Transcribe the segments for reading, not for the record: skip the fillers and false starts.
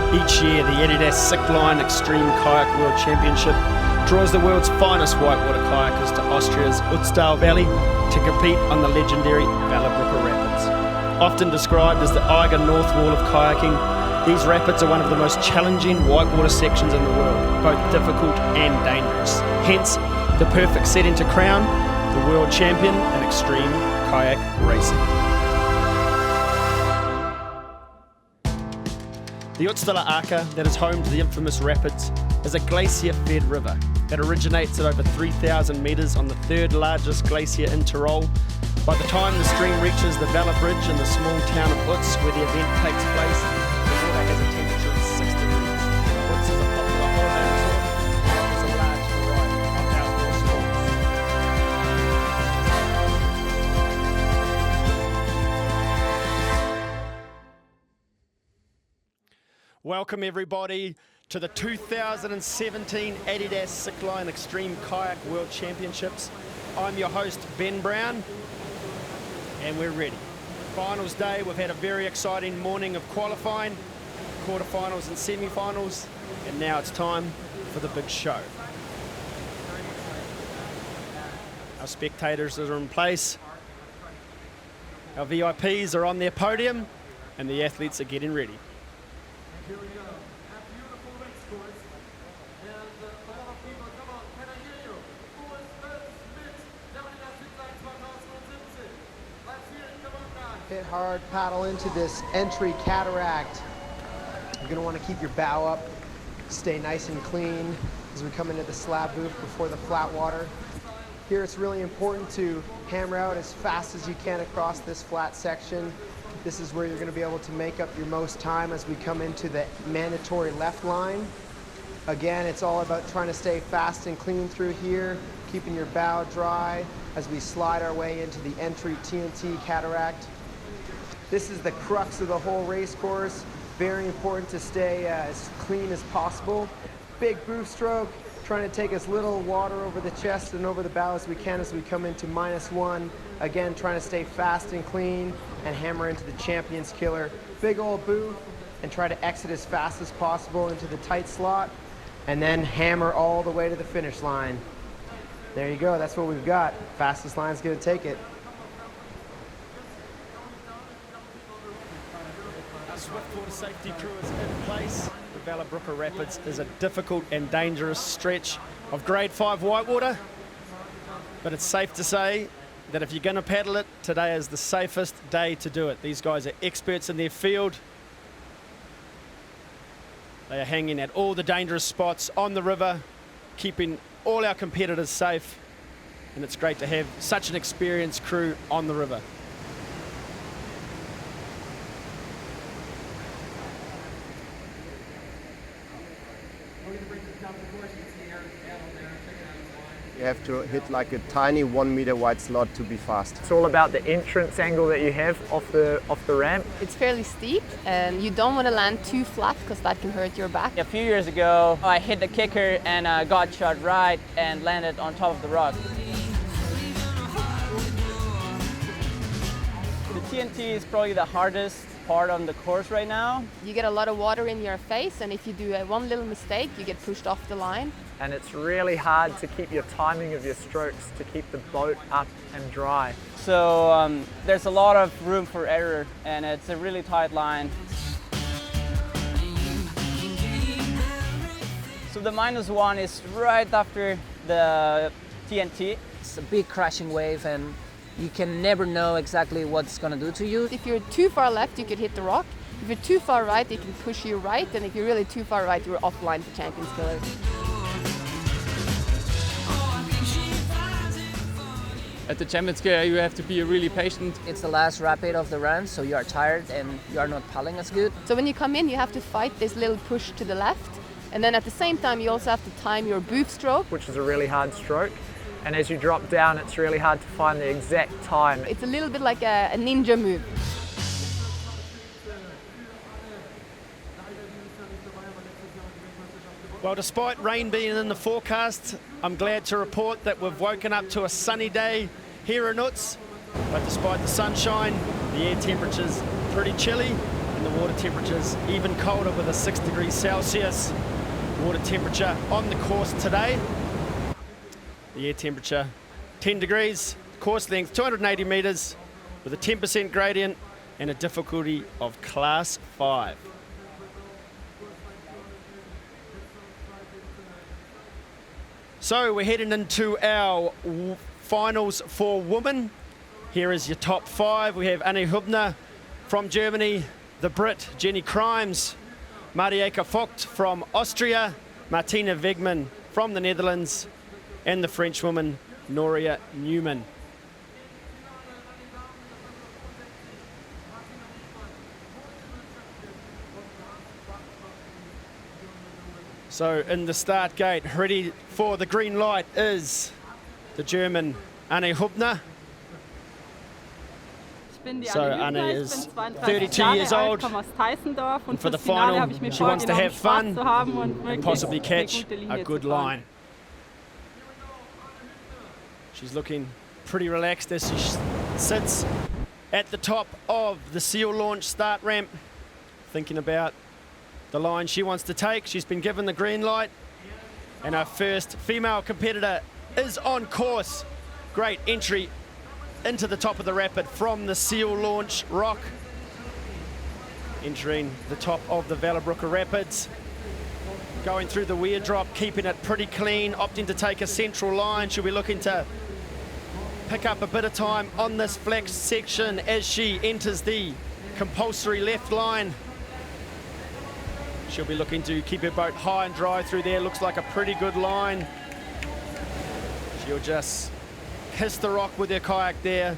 Each year, the Adidas Sickline Extreme Kayak World Championship draws the world's finest whitewater kayakers to Austria's Ötztal Valley to compete on the legendary Wellerbrücke rapids. Often described as the Eiger North Wall of kayaking, these rapids are one of the most challenging whitewater sections in the world, both difficult and dangerous. Hence, the perfect setting to crown the world champion in extreme kayak racing. The Ötztal that is home to the infamous rapids is a glacier-fed river that originates at over 3,000 metres on the third largest glacier in Tyrol. By the time the stream reaches the Wellerbrücke in the small town of Ötztal where the event takes place, the water has a temperature of 6 degrees. Ötztal is a popular holiday resort and offers a large variety of outdoor sports. Welcome everybody to the 2017 Adidas Sickline Extreme Kayak World Championships. I'm your host Ben Brown and we're ready. Finals day, we've had a very exciting morning of qualifying, quarterfinals and semi-finals, and now it's time for the big show. Our spectators are in place, our VIPs are on their podium, and the athletes are getting ready. Here we go. Have beautiful race course. And a lot of people, come on, can I hear you? Who is first mit Germany Sickline 2017? Let's hear it, come on guys. Hit hard, paddle into this entry cataract. You're gonna wanna keep your bow up, stay nice and clean as we come into the slab booth before the flat water. Here it's really important to hammer out as fast as you can across this flat section. This is where you're going to be able to make up your most time as we come into the mandatory left line. Again, it's all about trying to stay fast and clean through here, keeping your bow dry as we slide our way into the entry TNT cataract. This is the crux of the whole race course. Very important to stay as clean as possible. Big booth stroke, trying to take as little water over the chest and over the bow as we can as we come into -1. Again, trying to stay fast and clean and hammer into the champion's killer. Big old booth and try to exit as fast as possible into the tight slot and then hammer all the way to the finish line. There you go, that's what we've got. Fastest line's gonna take it. Our Swiftwater safety crew is in place. The Wellerbrücke Rapids is a difficult and dangerous stretch of grade 5 whitewater, but it's safe to say that if you're going to paddle it, today is the safest day to do it. These guys are experts in their field. They are hanging at all the dangerous spots on the river, keeping all our competitors safe, and it's great to have such an experienced crew on the river. You have to hit like a tiny 1 meter wide slot to be fast. It's all about the entrance angle that you have off the ramp. It's fairly steep and you don't want to land too flat because that can hurt your back. A few years ago, I hit the kicker and got shot right and landed on top of the rock. The TNT is probably the hardest part on the course right now. You get a lot of water in your face, and if you do one little mistake, you get pushed off the line. And it's really hard to keep your timing of your strokes to keep the boat up and dry. So there's a lot of room for error and it's a really tight line. So the -1 is right after the TNT. It's a big crashing wave and you can never know exactly what it's going to do to you. If you're too far left, you could hit the rock. If you're too far right, it can push you right. And if you're really too far right, you're offline for Champion's Killer. At the Champions Killer, you have to be really patient. It's the last rapid of the run, so you are tired and you are not paddling as good. So when you come in, you have to fight this little push to the left. And then at the same time, you also have to time your booth stroke, which is a really hard stroke. And as you drop down, it's really hard to find the exact time. It's a little bit like a ninja move. Well, despite rain being in the forecast, I'm glad to report that we've woken up to a sunny day here in Ötztal. But despite the sunshine, the air temperature's pretty chilly and the the water temperature's even colder with a 6 degrees Celsius water temperature on the course today. The air temperature 10 degrees, course length 280 meters with a 10% gradient and a difficulty of class 5. So we're heading into our finals for women. Here is your top 5. We have Anne Hübner from Germany, the Brit Jenny Crimes, Marieke Vogt from Austria, Martina Wegman from the Netherlands, and the French woman Noria Newman. So in the start gate, ready for the green light is the German Anne Hübner. So Anne is 32 years old, and for the final she wants to have fun and possibly catch a good line. She's looking pretty relaxed as she sits at the top of the seal launch start ramp, thinking about the line she wants to take. She's been given the green light, and our first female competitor is on course. Great entry into the top of the rapid from the seal launch rock, entering the top of the Wellerbrücke rapids, going through the weir drop, keeping it pretty clean, opting to take a central line. She'll be looking to pick up a bit of time on this flex section as she enters the compulsory left line. She'll be looking to keep her boat high and dry through there. Looks like a pretty good line. She'll just kiss the rock with her kayak there,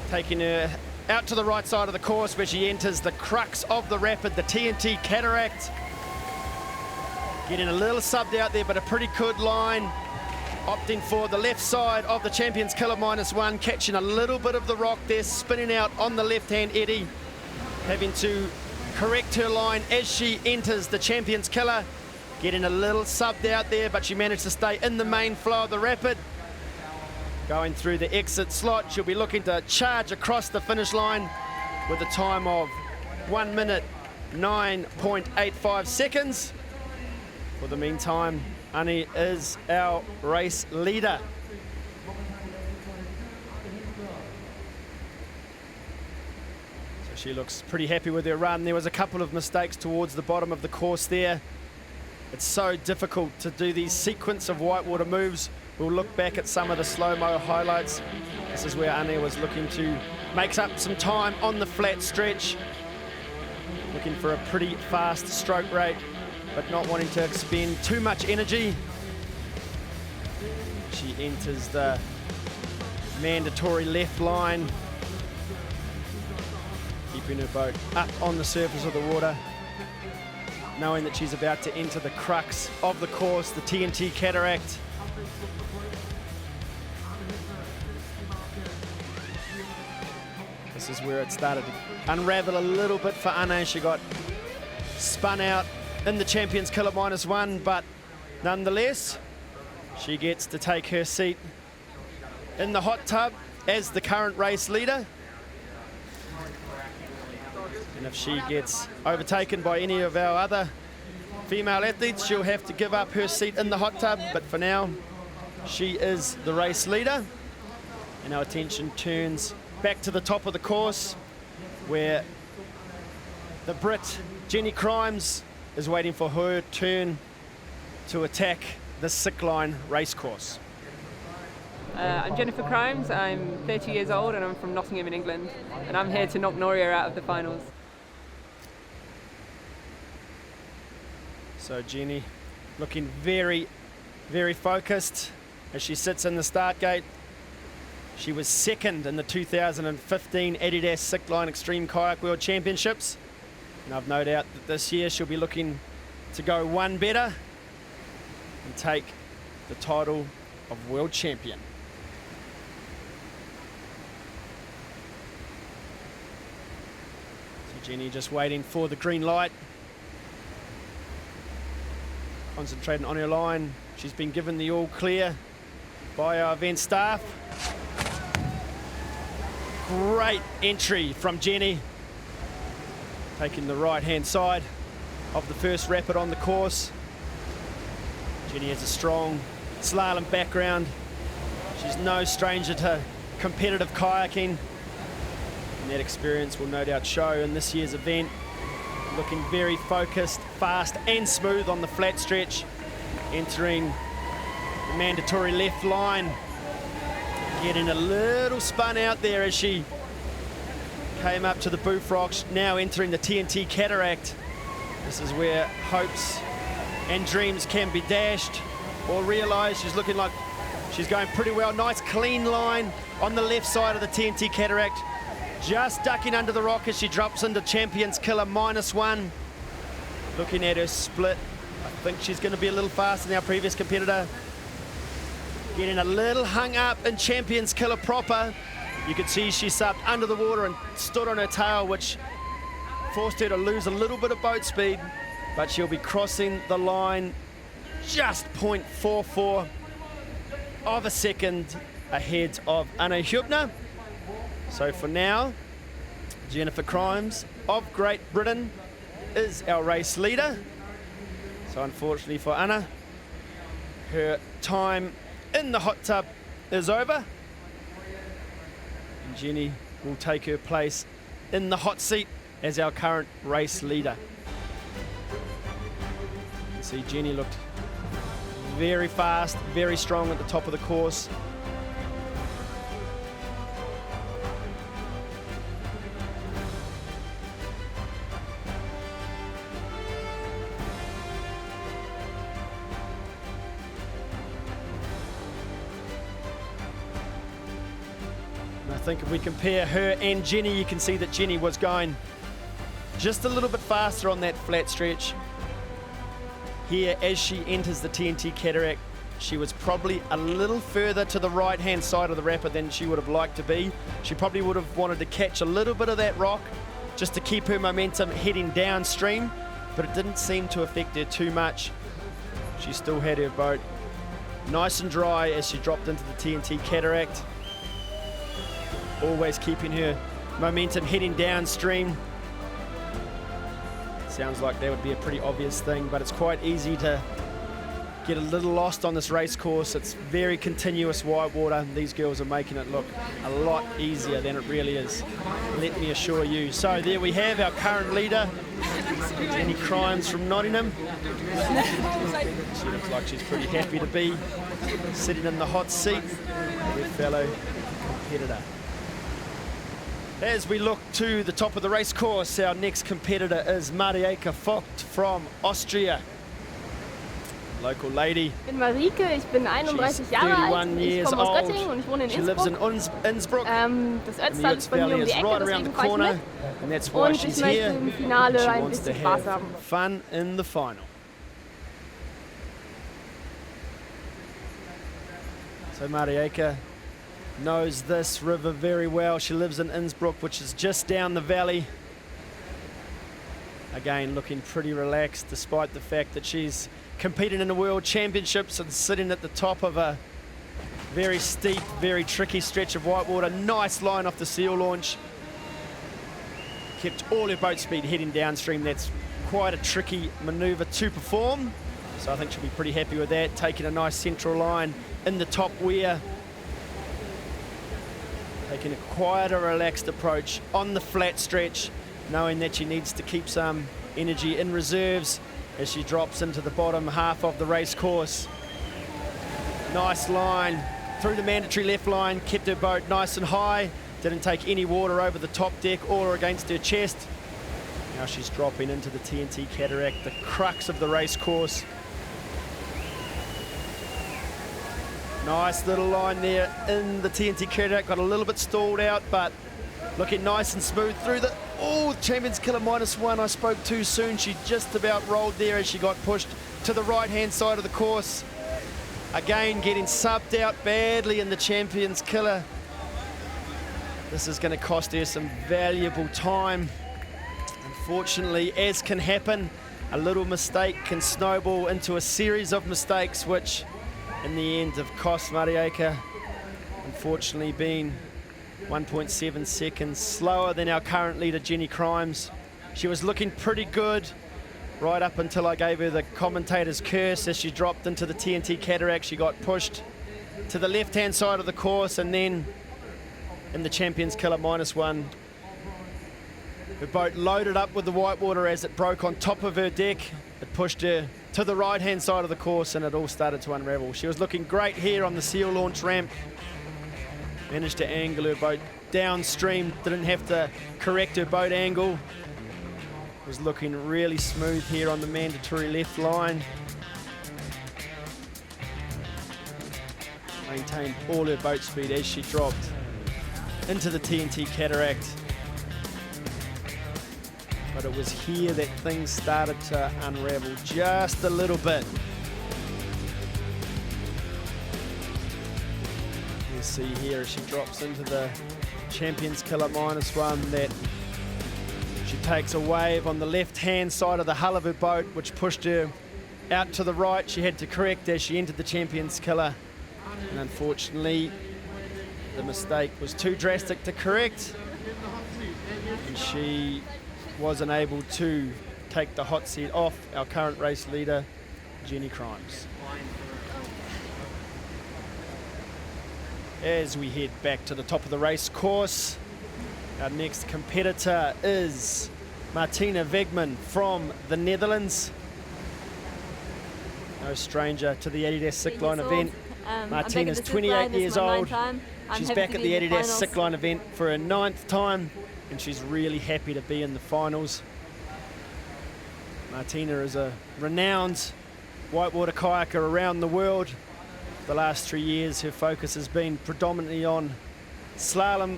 taking her out to the right side of the course where she enters the crux of the rapid, the TNT Cataract. Getting a little subbed out there, but a pretty good line. Opting for the left side of the Champions Killer -1, catching a little bit of the rock there, spinning out on the left-hand eddy, having to correct her line as she enters the Champions Killer. Getting a little subbed out there, but she managed to stay in the main flow of the rapid. Going through the exit slot, she'll be looking to charge across the finish line with a time of 1 minute 9.85 seconds. For the meantime, Annie is our race leader. So she looks pretty happy with her run. There was a couple of mistakes towards the bottom of the course there. It's so difficult to do these sequence of whitewater moves. We'll look back at some of the slow-mo highlights. This is where Anne was looking to make up some time on the flat stretch. Looking for a pretty fast stroke rate, but not wanting to expend too much energy. She enters the mandatory left line, keeping her boat up on the surface of the water, knowing that she's about to enter the crux of the course, the TNT Cataract. This is where it started to unravel a little bit for Anne. She got spun out in the Champions Killer -1, but nonetheless, she gets to take her seat in the hot tub as the current race leader. And if she gets overtaken by any of our other female athletes, she'll have to give up her seat in the hot tub. But for now, she is the race leader. And our attention turns back to the top of the course, where the Brit Jenny Crimes is waiting for her turn to attack the Sickline race course. I'm Jennifer Crimes, I'm 30 years old and I'm from Nottingham in England, and I'm here to knock Noria out of the finals. So Jenny looking very, very focused as she sits in the start gate. She was second in the 2015 Adidas Sickline Extreme Kayak World Championships. And I've no doubt that this year she'll be looking to go one better and take the title of world champion. So Jenny just waiting for the green light. Concentrating on her line. She's been given the all clear by our event staff. Great entry from Jenny. taking the right-hand side of the first rapid on the course. Jenny has a strong slalom background. She's no stranger to competitive kayaking, and that experience will no doubt show in this year's event. Looking very focused, fast and smooth on the flat stretch, entering the mandatory left line, getting a little spun out there as she came up to the Boof Rocks, now entering the TNT Cataract. This is where hopes and dreams can be dashed or realised. She's looking like she's going pretty well. Nice clean line on the left side of the TNT Cataract. Just ducking under the rock as she drops into Champions Killer -1. Looking at her split, I think she's going to be a little faster than our previous competitor. Getting a little hung up in Champions Killer proper. You could see she subbed under the water and stood on her tail, which forced her to lose a little bit of boat speed, but she'll be crossing the line just 0.44 of a second ahead of Anna Hübner. So for now, Jennifer Crimes of Great Britain is our race leader. So unfortunately for Anna, her time in the hot tub is over. And Jenny will take her place in the hot seat as our current race leader. You can see Jenny looked very fast, very strong at the top of the course. I think if we compare her and Jenny, you can see that Jenny was going just a little bit faster on that flat stretch. Here, as she enters the TNT Cataract, she was probably a little further to the right-hand side of the rapid than she would have liked to be. She probably would have wanted to catch a little bit of that rock just to keep her momentum heading downstream, but it didn't seem to affect her too much. She still had her boat nice and dry as she dropped into the TNT Cataract. Always keeping her momentum heading downstream. Sounds like that would be a pretty obvious thing, but it's quite easy to get a little lost on this race course. It's very continuous white water. These girls are making it look a lot easier than it really is, let me assure you. So there we have our current leader, Jenny Crimes from Nottingham. She looks like she's pretty happy to be sitting in the hot seat with her fellow competitor. As we look to the top of the race course, our next competitor is Marieke Vogt from Austria. Local lady. Ich bin Marieke, ich bin 31 Jahre alt, ich komme aus Göttingen und ich wohne in She lives in Innsbruck. Innsbruck. Das Ötztal ist bei mir um die Ecke, deswegen fahre ich mit. And that's why Und ich she's möchte here. im Finale She ein wants to bisschen Spaß have haben. fun in the final. So Marieke knows this river very well. She lives in Innsbruck, which is just down the valley. Again, looking pretty relaxed despite the fact that she's competing in the World Championships and sitting at the top of a very steep, very tricky stretch of whitewater. Nice line off the seal launch. Kept all her boat speed heading downstream. That's quite a tricky manoeuvre to perform. So I think she'll be pretty happy with that. Taking a nice central line in the top weir. Taking a quite a relaxed approach on the flat stretch, knowing that she needs to keep some energy in reserves as she drops into the bottom half of the race course. Nice line through the mandatory left line, kept her boat nice and high, didn't take any water over the top deck or against her chest. Now she's dropping into the TNT Cataract, the crux of the race course. Nice little line there in the TNT Cataract, got a little bit stalled out, but looking nice and smooth through the, Champions Killer -1, I spoke too soon. She just about rolled there as she got pushed to the right-hand side of the course. Again, getting subbed out badly in the Champions Killer. This is going to cost her some valuable time. Unfortunately, as can happen, a little mistake can snowball into a series of mistakes, which in the end have cost Marieke, unfortunately being 1.7 seconds slower than our current leader, Jenny Crimes. She was looking pretty good right up until I gave her the commentator's curse as she dropped into the TNT cataract. She got pushed to the left-hand side of the course, and then in the Champions Killer -1, her boat loaded up with the whitewater as it broke on top of her deck. It pushed her to the right-hand side of the course, and it all started to unravel. She was looking great here on the seal launch ramp. Managed to angle her boat downstream, didn't have to correct her boat angle. Was looking really smooth here on the mandatory left line. Maintained all her boat speed as she dropped into the TNT cataract. But it was here that things started to unravel just a little bit. You see here as she drops into the Champions Killer -1 that she takes a wave on the left-hand side of the hull of her boat, which pushed her out to the right. She had to correct as she entered the Champions Killer. And unfortunately, the mistake was too drastic to correct. And she wasn't able to take the hot seat off our current race leader, Jenny Crimes. As we head back to the top of the race course, our next competitor is Martina Wegman from the Netherlands. No stranger to the Adidas Sickline event. Martina's 28 years old. She's back at the Adidas Sickline event for her 9th time, and she's really happy to be in the finals. Martina is a renowned whitewater kayaker around the world. The last 3 years, her focus has been predominantly on slalom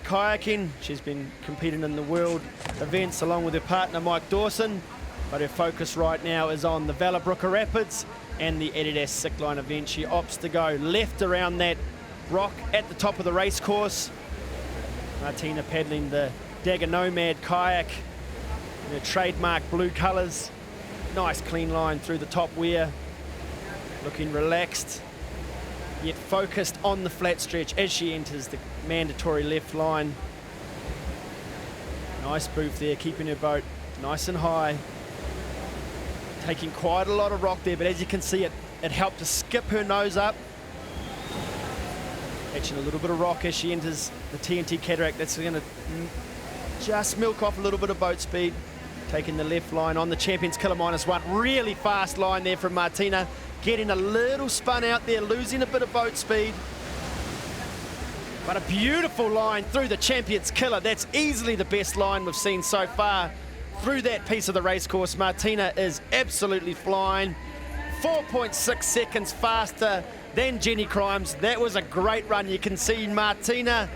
kayaking. She's been competing in the world events along with her partner Mike Dawson, but her focus right now is on the Wellerbrücke Rapids and the Adidas Sickline event. She opts to go left around that rock at the top of the race course. Martina paddling the Dagger Nomad kayak in her trademark blue colours. Nice clean line through the top weir. Looking relaxed, yet focused on the flat stretch as she enters the mandatory left line. Nice boof there, keeping her boat nice and high. Taking quite a lot of rock there, but as you can see, it helped to skip her nose up. Catching a little bit of rock as she enters the TNT cataract. That's going to just milk off a little bit of boat speed. Taking the left line on the Champions Killer -1. Really fast line there from Martina. Getting a little spun out there, losing a bit of boat speed. But a beautiful line through the Champions Killer. That's easily the best line we've seen so far through that piece of the race course. Martina is absolutely flying. 4.6 seconds faster than Jenny Crimes. That was a great run. You can see Martina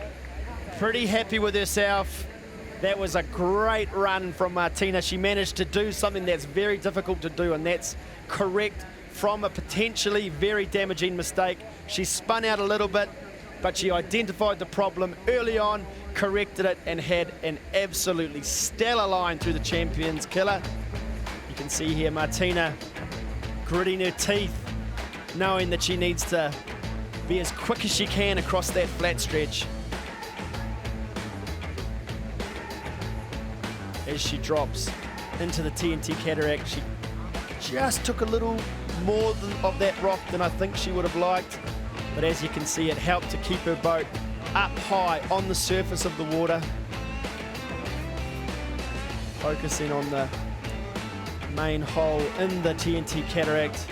pretty happy with herself. That was a great run from Martina. She managed to do something that's very difficult to do, and that's correct from a potentially very damaging mistake. She spun out a little bit, but she identified the problem early on, corrected it, and had an absolutely stellar line through the Champions Killer. You can see here Martina gritting her teeth, knowing that she needs to be as quick as she can across that flat stretch. As she drops into the TNT cataract, she just took a little more of that rock than I think she would have liked. But as you can see, it helped to keep her boat up high on the surface of the water. Focusing on the main hole in the TNT cataract.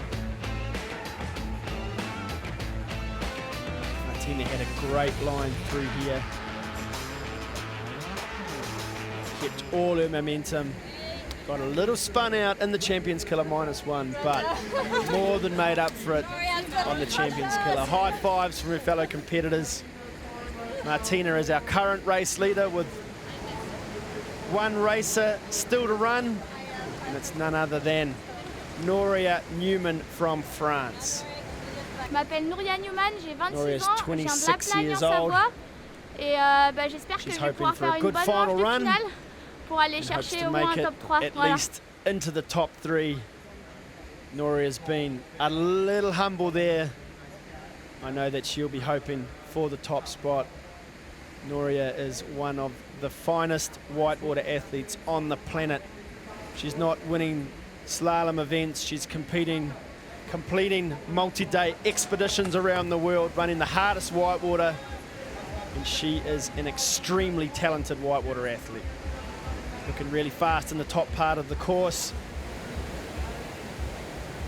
Martina had a great line through here. Kept all her momentum. Got a little spun out in the Champions Killer -1, but more than made up for it on the Champions Killer. High fives from her fellow competitors. Martina is our current race leader with one racer still to run, and it's none other than Noria Newman from France. Je m'appelle Nouria Newman, j'ai 26 Noria's ans, je viens de 26 Laplagne en years old. Savoie et j'espère que She's je vais hoping pouvoir for a faire une good bonne final manche de run finale pour aller and hopes chercher to au moins make un it top 3. at Voilà. least into the top 3. Noria's been a little humble there. I know that she'll be hoping for the top spot. Noria is one of the finest whitewater athletes on the planet. She's not winning slalom events, she's completing multi-day expeditions around the world, running the hardest whitewater, and she is an extremely talented whitewater athlete. Looking really fast in the top part of the course.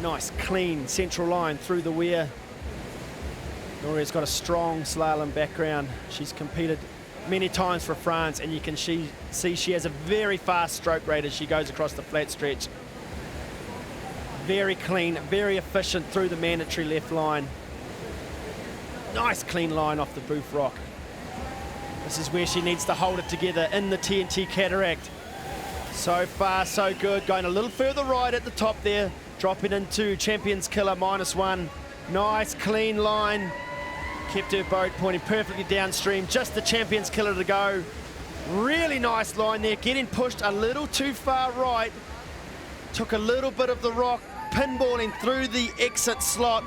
Nice, clean central line through the weir. Noria's got a strong slalom background. She's competed many times for France, and you can see she has a very fast stroke rate as she goes across the flat stretch. Very clean, very efficient through the mandatory left line. Nice clean line off the booth rock. This is where she needs to hold it together in the TNT Cataract. So far, so good. Going a little further right at the top there, dropping into Champions Killer -1. Nice clean line. Kept her boat pointing perfectly downstream. Just the Champions Killer to go. Really nice line there, getting pushed a little too far right. Took a little bit of the rock, pinballing through the exit slot,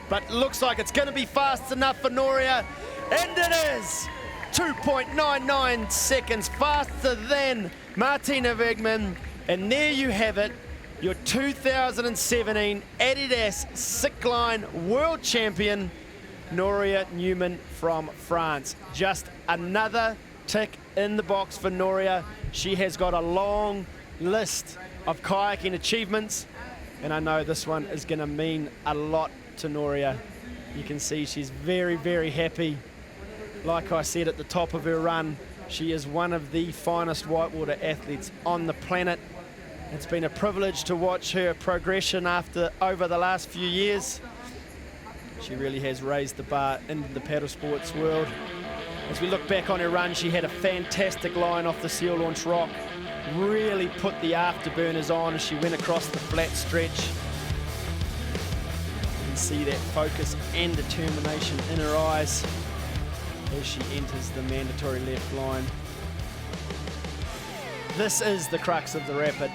but looks like it's going to be fast enough for Noria, and it is! 2.99 seconds faster than Martina Wegman, and there you have it, your 2017 Adidas Sickline World Champion, Noria Newman from France. Just another tick in the box for Noria. She has got a long list of kayaking achievements, and I know this one is going to mean a lot to Noria. You can see she's very, very happy. Like I said at the top of her run, she is one of the finest whitewater athletes on the planet. It's been a privilege to watch her progression over the last few years. She really has raised the bar in the paddle sports world. As we look back on her run, she had a fantastic line off the seal launch rock. Really put the afterburners on as she went across the flat stretch. You can see that focus and determination in her eyes as she enters the mandatory left line. This is the crux of the rapid,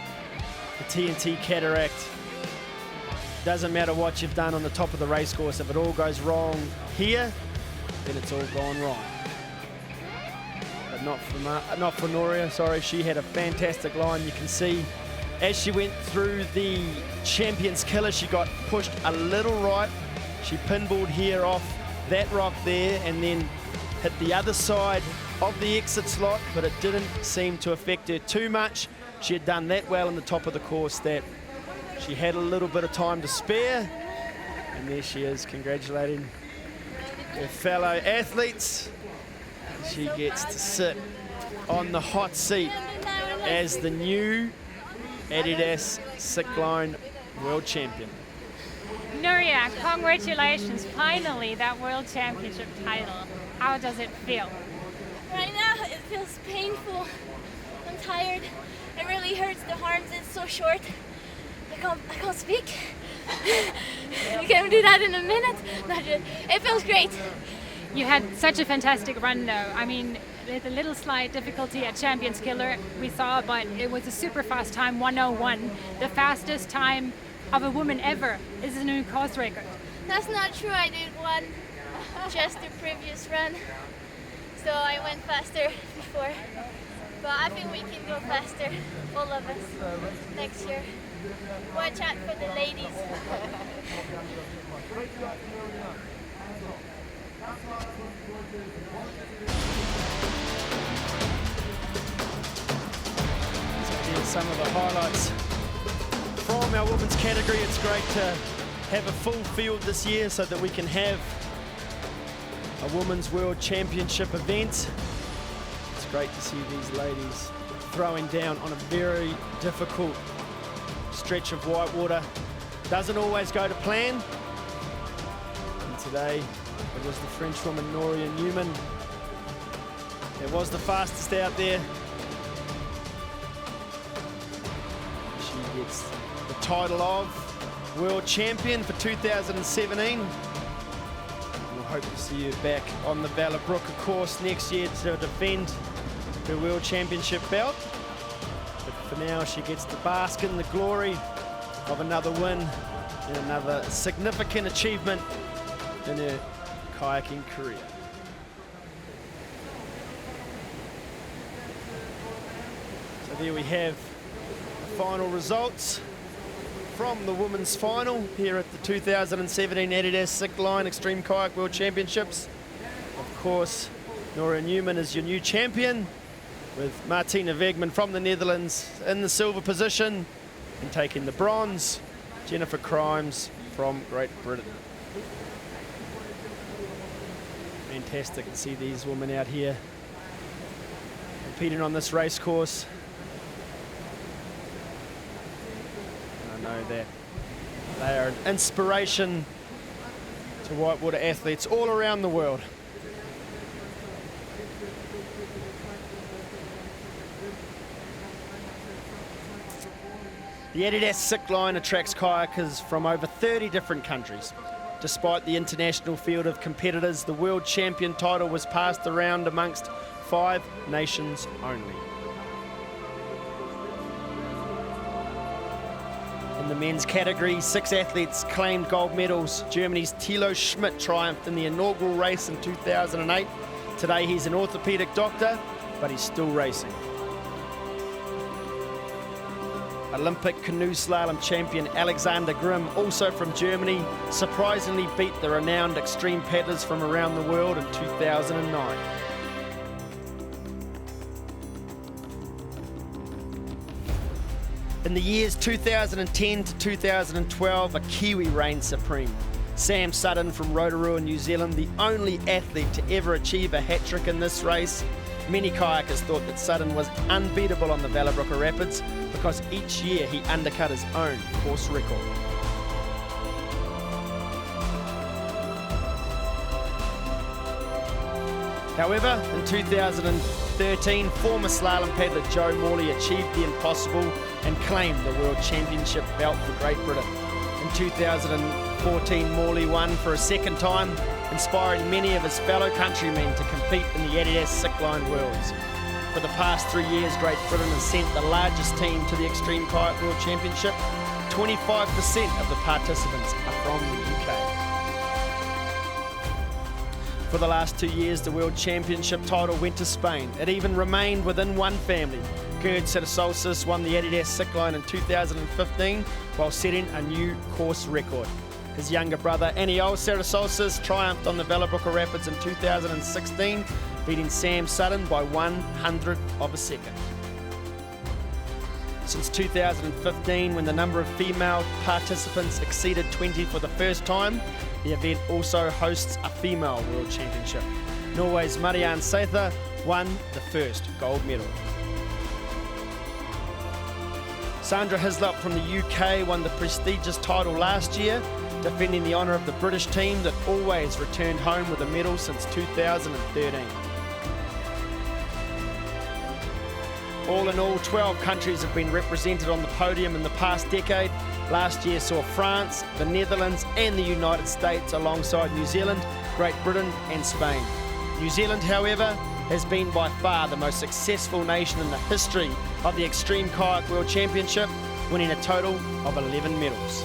the TNT Cataract. Doesn't matter what you've done on the top of the race course, if it all goes wrong here, then it's all gone wrong. But not for Noria, sorry. She had a fantastic line. You can see as she went through the Champions Killer, she got pushed a little right. She pinballed here off that rock there and then hit the other side of the exit slot, but it didn't seem to affect her too much. She had done that well in the top of the course that she had a little bit of time to spare, and there she is congratulating her fellow athletes. She gets to sit on the hot seat as the new Adidas Sickline World Champion. Noria, congratulations, finally that World Championship title. How does it feel? Right now it feels painful. I'm tired. It really hurts. The arms is so short. I can't speak. We can do that in a minute. It feels great. You had such a fantastic run though. I mean, with a little slight difficulty at Champions Killer we saw, but it was a super fast time, 1:01. The fastest time of a woman ever. This is a new course record. That's not true. I did one just the previous run. So I went faster before. But I think we can go faster, all of us, next year. Watch out for the ladies. So here's some of the highlights from our women's category. It's great to have a full field this year so that we can have a Women's World Championship event. It's great to see these ladies throwing down on a very difficult stretch of whitewater. Doesn't always go to plan. And today it was the French woman Noria Newman. It was the fastest out there. She gets the title of World Champion for 2017. We'll hope to see you back on the Wellerbrücke course next year to defend her World Championship belt. But for now, she gets to bask in the glory of another win and another significant achievement in her kayaking career. there we have the final results from the women's final here at the 2017 Adidas Sickline Extreme Kayak World Championships. Of course, Nora Newman is your new champion, with Martina Wegman from the Netherlands in the silver position, and taking the bronze, Jennifer Crimes from Great Britain. Fantastic to see these women out here competing on this race course. And I know that they are an inspiration to whitewater athletes all around the world. The Adidas Sickline attracts kayakers from over 30 different countries. Despite the international field of competitors, the world champion title was passed around amongst 5 nations only. In the men's category, 6 athletes claimed gold medals. Germany's Thilo Schmidt triumphed in the inaugural race in 2008. Today he's an orthopedic doctor, but he's still racing. Olympic canoe slalom champion Alexander Grimm, also from Germany, surprisingly beat the renowned extreme paddlers from around the world in 2009. In the years 2010 to 2012, a Kiwi reigned supreme. Sam Sutton from Rotorua, New Zealand, the only athlete to ever achieve a hat-trick in this race. Many kayakers thought that Sutton was unbeatable on the Wellerbrücke Rapids because each year he undercut his own course record. However, in 2013, former slalom paddler Joe Morley achieved the impossible and claimed the World Championship belt for Great Britain. In 2014, Morley won for a second time, inspiring many of his fellow countrymen to compete in the Adidas Sickline Worlds. For the past 3 years, Great Britain has sent the largest team to the Extreme Kayak World Championship. 25% of the participants are from the UK. For the last 2 years, the World Championship title went to Spain. It even remained within one family. Gerd Cetasolsis won the Adidas Sickline in 2015 while setting a new course record. His younger brother, Aniol Cetasolsis, triumphed on the Wellerbrücke Rapids in 2016, beating Sam Sutton by 100th of a second. Since 2015, when the number of female participants exceeded 20 for the first time, the event also hosts a female world championship. Norway's Marianne Seither won the first gold medal. Sandra Hislop from the UK won the prestigious title last year, defending the honour of the British team that always returned home with a medal since 2013. All in all, 12 countries have been represented on the podium in the past decade. Last year saw France, the Netherlands and the United States alongside New Zealand, Great Britain and Spain. New Zealand, however, has been by far the most successful nation in the history of the Extreme Kayak World Championship, winning a total of 11 medals.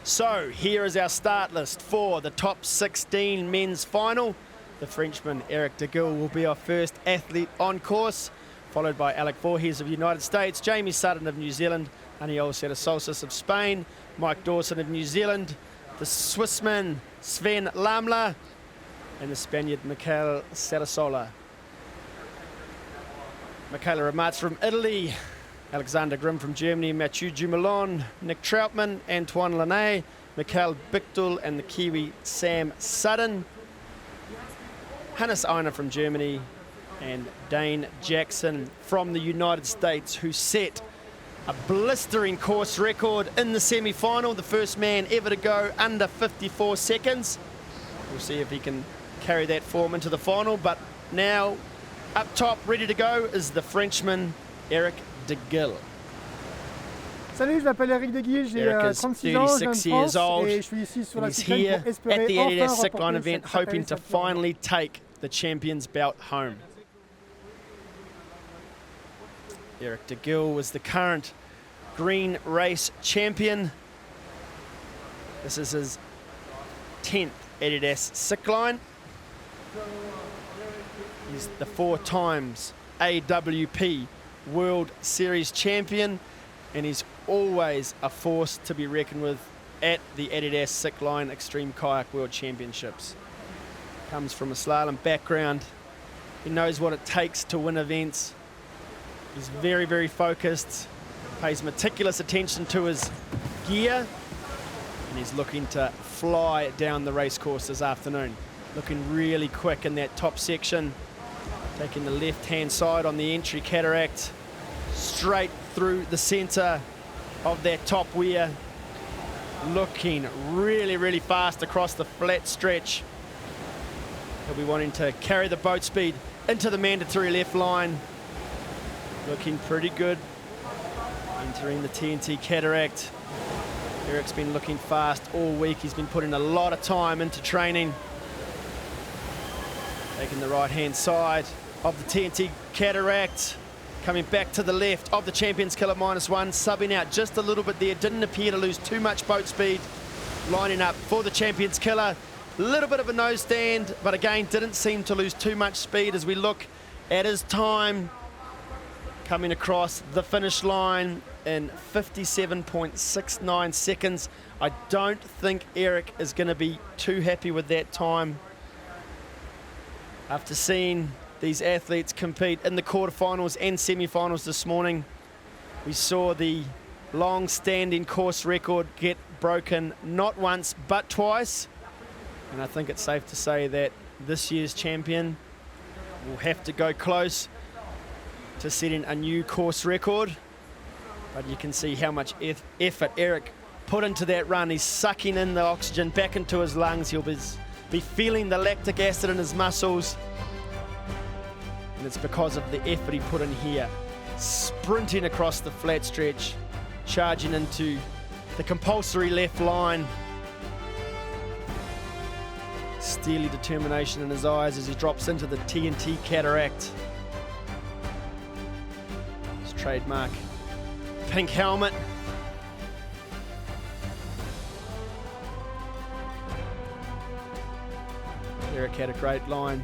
So here is our start list for the top 16 men's final. The Frenchman Eric de Gil will be our first athlete on course, followed by Alec Voorhees of the United States, Jamie Sutton of New Zealand, Aniol Cetasolsis of Spain, Mike Dawson of New Zealand, the Swissman Sven Lamla, and the Spaniard Michael Sarasola. Michaela Ramatz from Italy, Alexander Grimm from Germany, Mathieu Dumoulin, Nick Troutman, Antoine Launay, Mikhail Bichtel and the Kiwi Sam Sutton, Hannes Einer from Germany, and Dane Jackson from the United States, who set a blistering course record in the semi-final, the first man ever to go under 54 seconds. We'll see if he can carry that form into the final, but now up top, ready to go, is the Frenchman Eric de Gil. Salut, je m'appelle Eric de Gil, j'ai 36 ans, je viens de France et je suis ici sur la Sickline pour espérer enfin remporter event, hoping to finally take the champion's belt home. Eric de Gil was the current green race champion. This is his 10th adidas Sickline. He's the 4 times AWP World Series champion, and he's always a force to be reckoned with at the adidas Sickline Extreme Kayak World Championships. Comes from a slalom background. He knows what it takes to win events. He's very, very focused, pays meticulous attention to his gear, and he's looking to fly down the race course this afternoon. Looking really quick in that top section, taking the left-hand side on the entry cataract, straight through the center of that top weir, looking really, really fast across the flat stretch. He'll be wanting to carry the boat speed into the mandatory left line. Looking pretty good. Entering the TNT cataract. Eric's been looking fast all week. He's been putting a lot of time into training. Taking the right-hand side of the TNT cataract. Coming back to the left of the Champions Killer -1, subbing out just a little bit there. Didn't appear to lose too much boat speed. Lining up for the Champions Killer. A little bit of a nose stand, but again, didn't seem to lose too much speed as we look at his time. Coming across the finish line in 57.69 seconds. I don't think Eric is going to be too happy with that time. After seeing these athletes compete in the quarterfinals and semi-finals this morning, we saw the long-standing course record get broken not once but twice, and I think it's safe to say that this year's champion will have to go close to setting a new course record. But you can see how much effort Eric put into that run. He's sucking in the oxygen back into his lungs. He'll be feeling the lactic acid in his muscles. And it's because of the effort he put in here. Sprinting across the flat stretch, charging into the compulsory left line. Steely determination in his eyes as he drops into the TNT cataract. His trademark pink helmet. Eric had a great line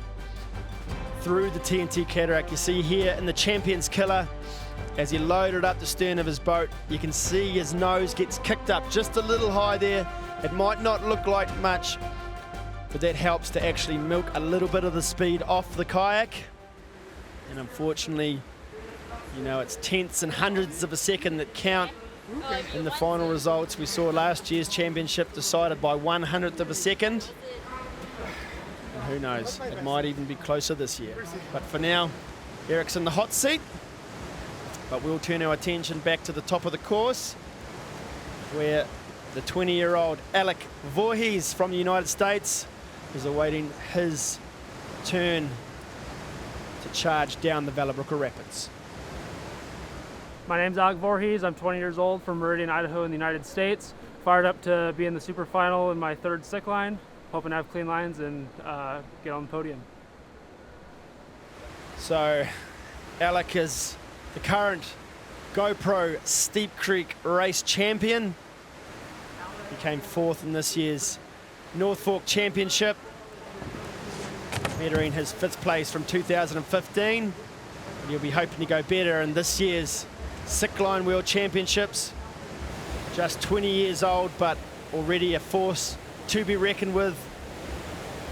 through the TNT cataract. You see here in the Champions Killer, as he loaded up the stern of his boat, you can see his nose gets kicked up just a little high there. It might not look like much, but that helps to actually milk a little bit of the speed off the kayak. And unfortunately, you know, it's tenths and hundredths of a second that count in the final results. We saw last year's championship decided by 1/100th of a second. And who knows, it might even be closer this year. But for now, Eric's in the hot seat. But we'll turn our attention back to the top of the course, where the 20-year-old Alec Voorhees from the United States is awaiting his turn to charge down the Wellerbrücke Rapids. My name's Alec Voorhees. I'm 20 years old from Meridian, Idaho in the United States. Fired up to be in the super final in my 3rd Sickline. Hoping to have clean lines and get on the podium. So Alec is the current GoPro Steep Creek race champion. He came 4th in this year's North Fork Championship, bettering his 5th place from 2015. And he'll be hoping to go better in this year's Sickline World Championships. Just 20 years old, but already a force to be reckoned with.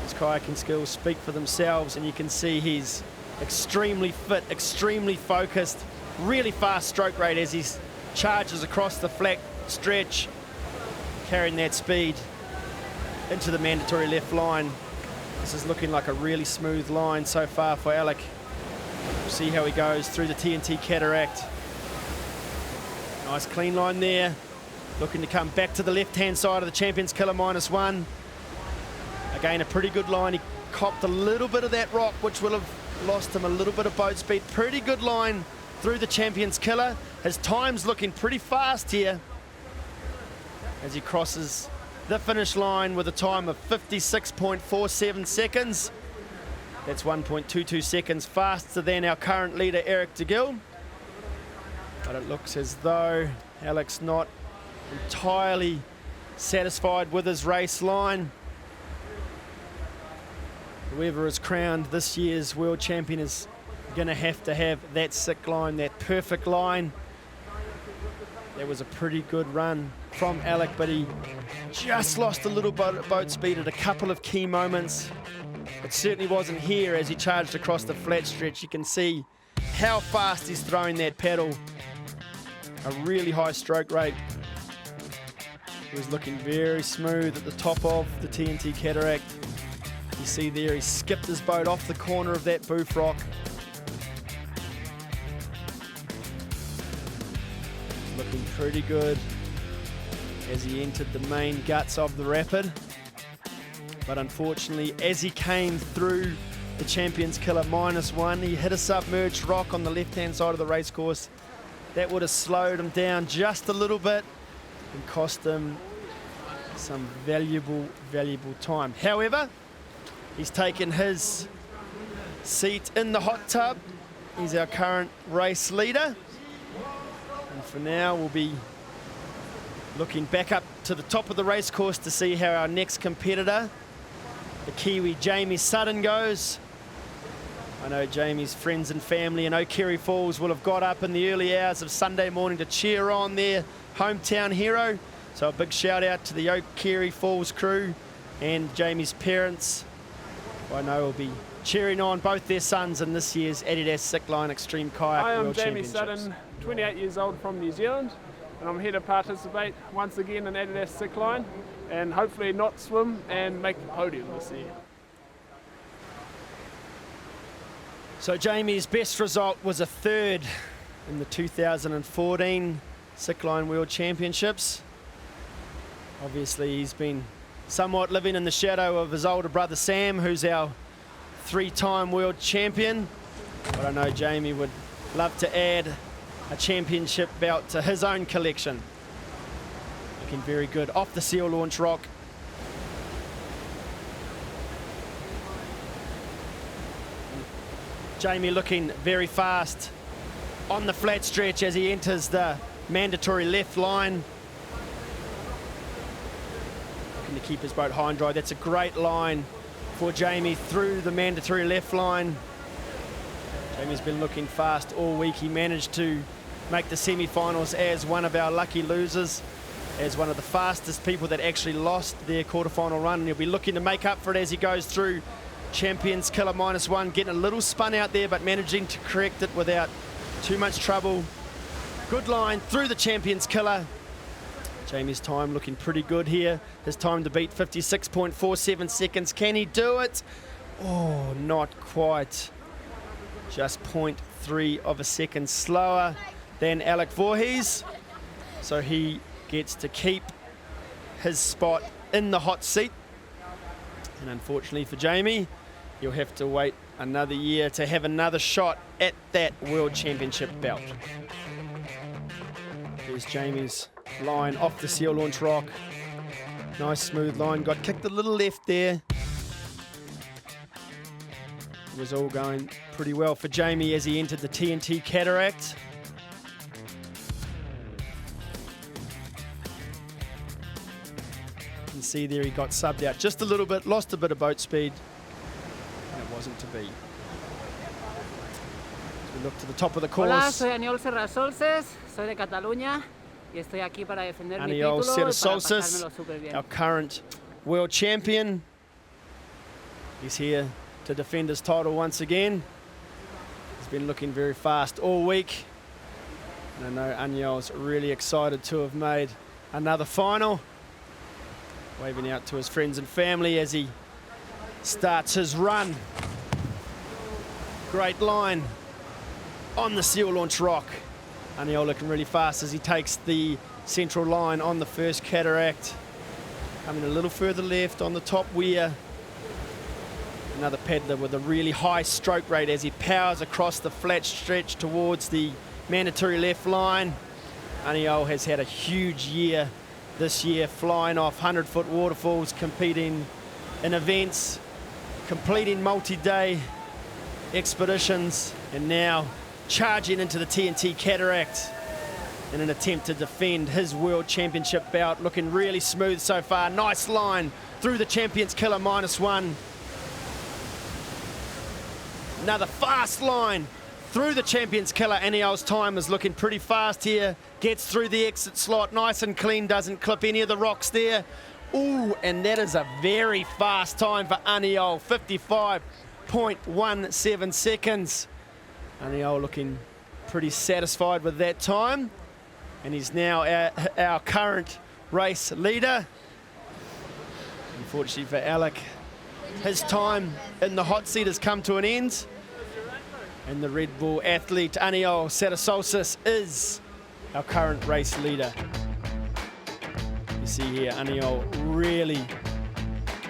His kayaking skills speak for themselves, and you can see he's extremely fit, extremely focused, really fast stroke rate as he charges across the flat stretch, carrying that speed into the mandatory left line. This is looking like a really smooth line so far for Alec. We'll see how he goes through the TNT cataract. Nice clean line there. Looking to come back to the left-hand side of the Champions Killer -1. Again, a pretty good line. He copped a little bit of that rock, which will have lost him a little bit of boat speed. Pretty good line through the Champions Killer. His time's looking pretty fast here as he crosses the finish line with a time of 56.47 seconds. That's 1.22 seconds faster than our current leader, Eric DeGill. But it looks as though Alec's not entirely satisfied with his race line. Whoever is crowned this year's world champion is going to have that sick line, that perfect line. That was a pretty good run from Alec, but he just lost a little boat speed at a couple of key moments. It certainly wasn't here as he charged across the flat stretch. You can see how fast he's throwing that paddle. A really high stroke rate. He was looking very smooth at the top of the TNT Cataract. You see there, he skipped his boat off the corner of that boof rock. Looking pretty good as he entered the main guts of the rapid. But unfortunately, as he came through the Champions Killer -1, he hit a submerged rock on the left-hand side of the racecourse. That would have slowed him down just a little bit and cost him some valuable time. However, he's taken his seat in the hot tub. He's our current race leader. And for now, we'll be looking back up to the top of the race course to see how our next competitor, the Kiwi Jamie Sutton, goes. I know Jamie's friends and family in O'Kerry Falls will have got up in the early hours of Sunday morning to cheer on their hometown hero. So a big shout out to the O'Kerry Falls crew and Jamie's parents. I know will be cheering on both their sons in this year's Adidas Sickline Extreme Kayak World Championships. I am Jamie Sutton, 28 years old from New Zealand, and I'm here to participate once again in Adidas Sickline and hopefully not swim and make the podium this year. So Jamie's best result was a third in the 2014 Sickline World Championships. Obviously he's been somewhat living in the shadow of his older brother Sam, who's our 3-time world champion. But I know Jamie would love to add a championship belt to his own collection. Looking very good off the seal launch rock. Jamie looking very fast on the flat stretch as he enters the mandatory left line. Looking to keep his boat high and dry. That's a great line for Jamie through the mandatory left line. Jamie's been looking fast all week. He managed to make the semi-finals as one of our lucky losers, as one of the fastest people that actually lost their quarterfinal run. And he'll be looking to make up for it as he goes through Champions Killer -1, getting a little spun out there, but managing to correct it without too much trouble. Good line through the Champions Killer. Jamie's time looking pretty good here. His time to beat 56.47 seconds. Can he do it? Oh, not quite. Just 0.3 of a second slower than Alec Voorhees. So he gets to keep his spot in the hot seat. And unfortunately for Jamie, he'll have to wait another year to have another shot at that World Championship belt. There's Jamie's line off the seal launch rock. Nice smooth line, got kicked a little left there. It was all going pretty well for Jamie as he entered the TNT Cataract. You can see there he got subbed out just a little bit, lost a bit of boat speed, and it wasn't to be. As we look to the top of the course. Hola, soy Aniol Serrasolces, soy de Cataluña y estoy aquí para defender mi Aniol título y para Serrasolces, pasármelo súper bien. our current world champion. He's here to defend his title once again. He's been looking very fast all week. And I know Aniol's really excited to have made another final. Waving out to his friends and family as he starts his run. Great line on the seal launch rock. Aniol looking really fast as he takes the central line on the first cataract. Coming a little further left on the top weir. Another paddler with a really high stroke rate as he powers across the flat stretch towards the mandatory left line. Aniol has had a huge year this year, flying off 100-foot waterfalls, competing in events, completing multi-day expeditions, and now charging into the TNT Cataract in an attempt to defend his World Championship belt. Looking really smooth so far. Nice line through the Champions Killer -1. Another fast line through the Champions Killer. Aniol's time is looking pretty fast here. Gets through the exit slot, nice and clean, doesn't clip any of the rocks there. Ooh, and that is a very fast time for Aniol, 55.17 seconds. Aniol looking pretty satisfied with that time. And he's now our current race leader. Unfortunately for Alec, his time in the hot seat has come to an end. And the Red Bull athlete, Aniol Sarasolsis, is our current race leader. You see here, Aniol really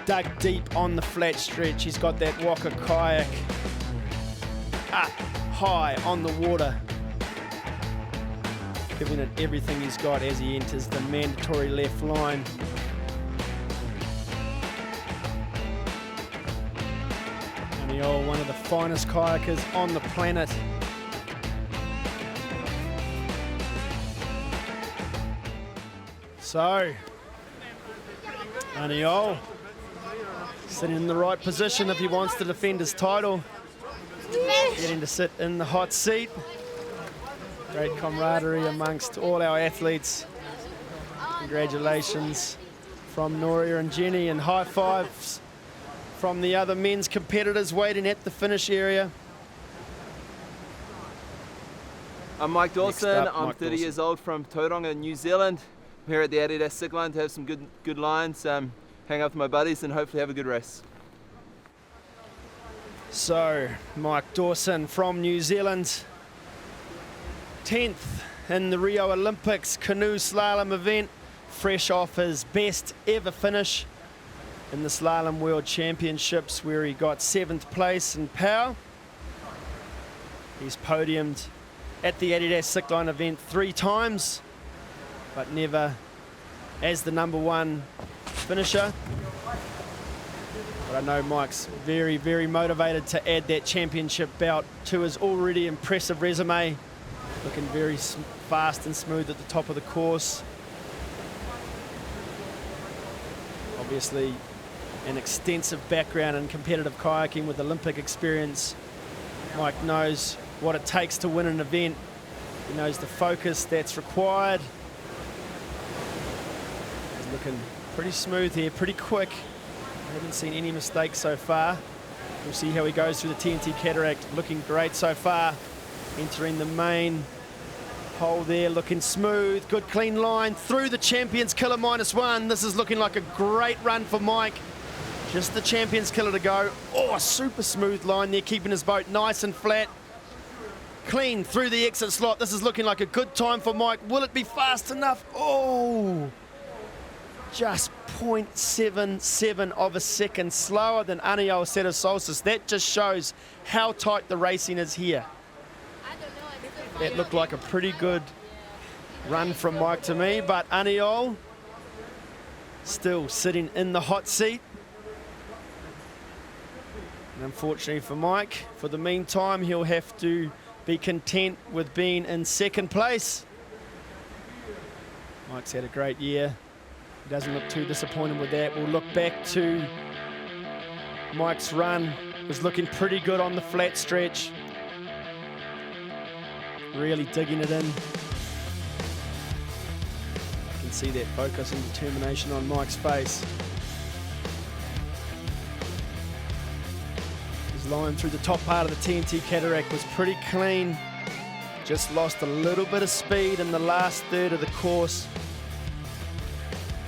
dug deep on the flat stretch. He's got that Walker kayak up high on the water, giving it everything he's got as he enters the mandatory left line. Aniol, one of the finest kayakers on the planet. So, Aniol sitting in the right position if he wants to defend his title. Getting to sit in the hot seat. Great camaraderie amongst all our athletes. Congratulations from Noria and Jenny, and high fives from the other men's competitors waiting at the finish area. I'm Mike Dawson. I'm 30 years old from Tauranga, New Zealand. I'm here at the Adidas Sickline to have some good lines, hang out with my buddies and hopefully have a good race. So, Mike Dawson from New Zealand, 10th in the Rio Olympics canoe slalom event, fresh off his best ever finish in the Slalom World Championships, where he got 7th place in power. He's podiumed at the Adidas Sickline event 3 times, but never as the #1 finisher. But I know Mike's very, very motivated to add that championship belt to his already impressive resume. Looking very fast and smooth at the top of the course. Obviously, an extensive background in competitive kayaking with Olympic experience. Mike knows what it takes to win an event. He knows the focus that's required. He's looking pretty smooth here, pretty quick. I haven't seen any mistakes so far. We'll see how he goes through the TNT Cataract. Looking great so far. Entering the main hole there, looking smooth. Good clean line through the Champions Killer -1. This is looking like a great run for Mike. Just the Champions Killer to go. Oh, a super smooth line there, keeping his boat nice and flat. Clean through the exit slot. This is looking like a good time for Mike. Will it be fast enough? Oh, just 0.77 of a second slower than Aniol Sarasolsis. That just shows how tight the racing is here. That looked like a pretty good run from Mike to me, but Aniol still sitting in the hot seat. And unfortunately for Mike, for the meantime, he'll have to be content with being in 2nd place. Mike's had a great year. He doesn't look too disappointed with that. We'll look back to Mike's run. It was looking pretty good on the flat stretch. Really digging it in. You can see that focus and determination on Mike's face. His line through the top part of the TNT Cataract was pretty clean. Just lost a little bit of speed in the last third of the course.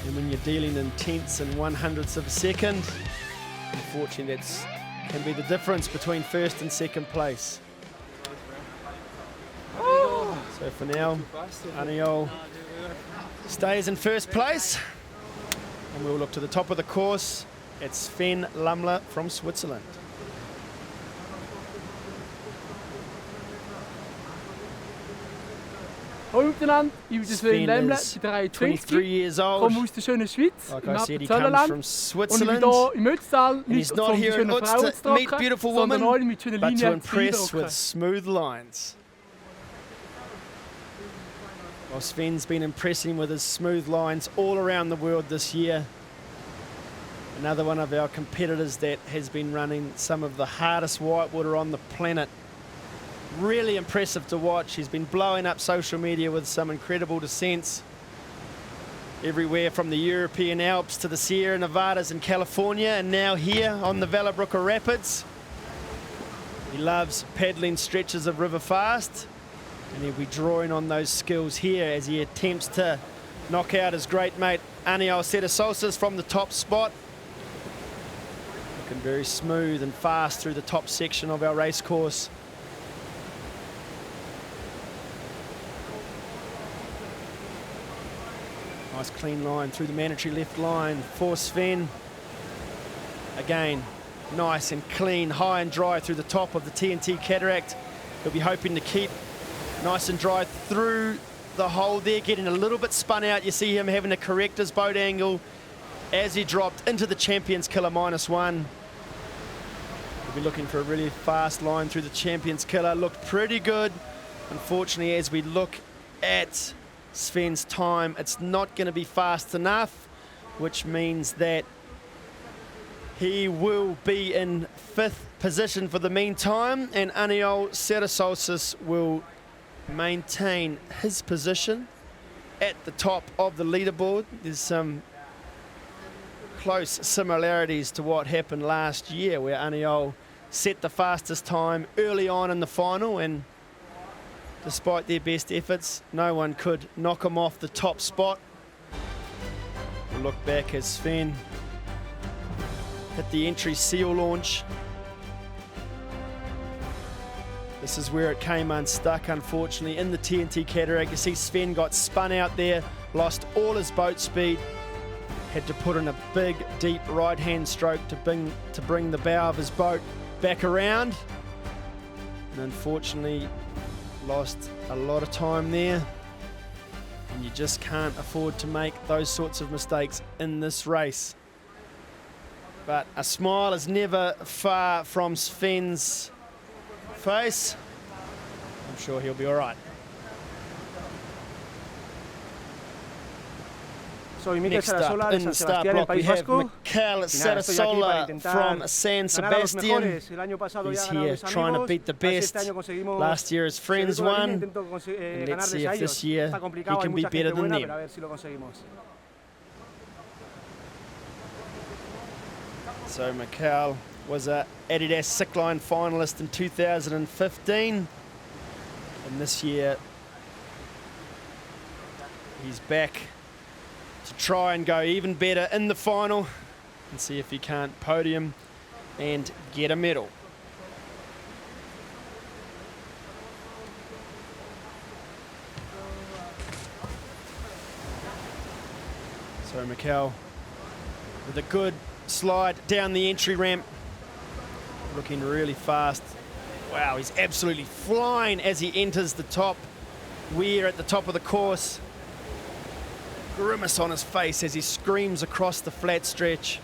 And when you're dealing in tenths and 100ths of a second, unfortunately that can be the difference between 1st and 2nd place. So for now, Aniol stays in 1st place. And we'll look to the top of the course. It's Sven Lamler from Switzerland. Hallo miteinander, ich bin Sven Lemle, ich bin 23 years old. komme aus der schönen Schweiz, like im I said, he comes Nordland. from Switzerland. Und ich bin hier im Ötztal, He's nicht not um die here in schönen Frauen Ötztal zu to meet trocken, beautiful sondern women, alle mit schönen but to Linien zu impress with beeindrucken. smooth lines. Well, Sven's been impressing with his smooth lines all around the world this year. Another one of our competitors that has been running some of the hardest whitewater on the planet. Really impressive to watch. He's been blowing up social media with some incredible descents. Everywhere from the European Alps to the Sierra Nevadas in California, and now here on the Wellerbrücke Rapids. He loves paddling stretches of river fast, and he'll be drawing on those skills here as he attempts to knock out his great mate Aniol Ceremonies from the top spot. Looking very smooth and fast through the top section of our race course. Nice clean line through the mandatory left line for Sven. Again, nice and clean, high and dry through the top of the TNT Cataract. He'll be hoping to keep nice and dry through the hole there, getting a little bit spun out. You see him having to correct his boat angle as he dropped into the Champions Killer -1. We'll be looking for a really fast line through the Champions Killer. Looked pretty good. Unfortunately, as we look at Sven's time, it's not going to be fast enough, which means that he will be in 5th position for the meantime, and Aniol Ceremonies will maintain his position at the top of the leaderboard. There's some close similarities to what happened last year, where Aniol set the fastest time early on in the final, and despite their best efforts, no one could knock him off the top spot. We'll look back as Sven hit the entry seal launch. This is where it came unstuck, unfortunately, in the TNT Cataract. You see Sven got spun out there, lost all his boat speed, had to put in a big, deep right-hand stroke to bring the bow of his boat back around, and unfortunately lost a lot of time there. And you just can't afford to make those sorts of mistakes in this race. But a smile is never far from Sven's face. I'm sure he'll be all right. Next up in the start block we have Mikael Sarasola from San Sebastian. He's here trying to beat the best. Last year his friends won, and let's see if this year he can be better than them. So Mikael was a Adidas Sickline finalist in 2015, and this year he's back to try and go even better in the final and see if he can't podium and get a medal. So Mikael with a good slide down the entry ramp, looking really fast. Wow, he's absolutely flying as he enters the top weir at the top of the course. Grimace on his face as he screams across the flat stretch.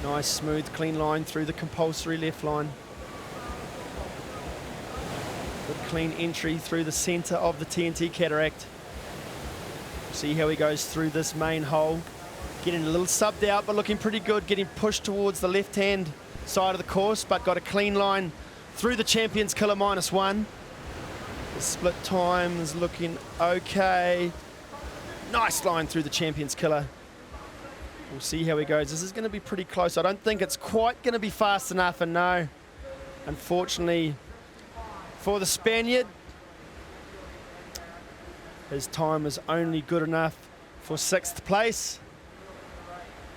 Nice, smooth, clean line through the compulsory left line. Good clean entry through the center of the TNT Cataract. See how he goes through this main hole. Getting a little subbed out, but looking pretty good. Getting pushed towards the left-hand side of the course, but got a clean line through the Champions Killer -1. The split time is looking okay. Nice line through the Champions Killer. We'll see how he goes. This is going to be pretty close. I don't think it's quite going to be fast enough, and no, unfortunately for the Spaniard, his time is only good enough for 6th place.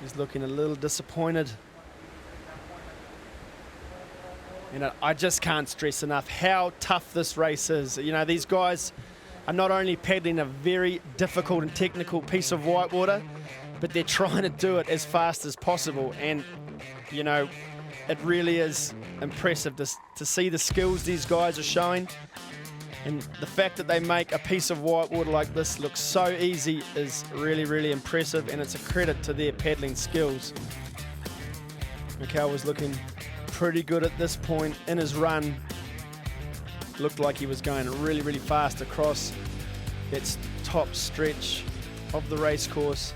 He's looking a little disappointed. And I just can't stress enough how tough this race is. You know, these guys are not only paddling a very difficult and technical piece of whitewater, but they're trying to do it as fast as possible. And, you know, it really is impressive to see the skills these guys are showing. And the fact that they make a piece of whitewater like this look so easy is really, really impressive, and it's a credit to their paddling skills. Mikael was looking pretty good at this point in his run. Looked like he was going really, really fast across that top stretch of the race course.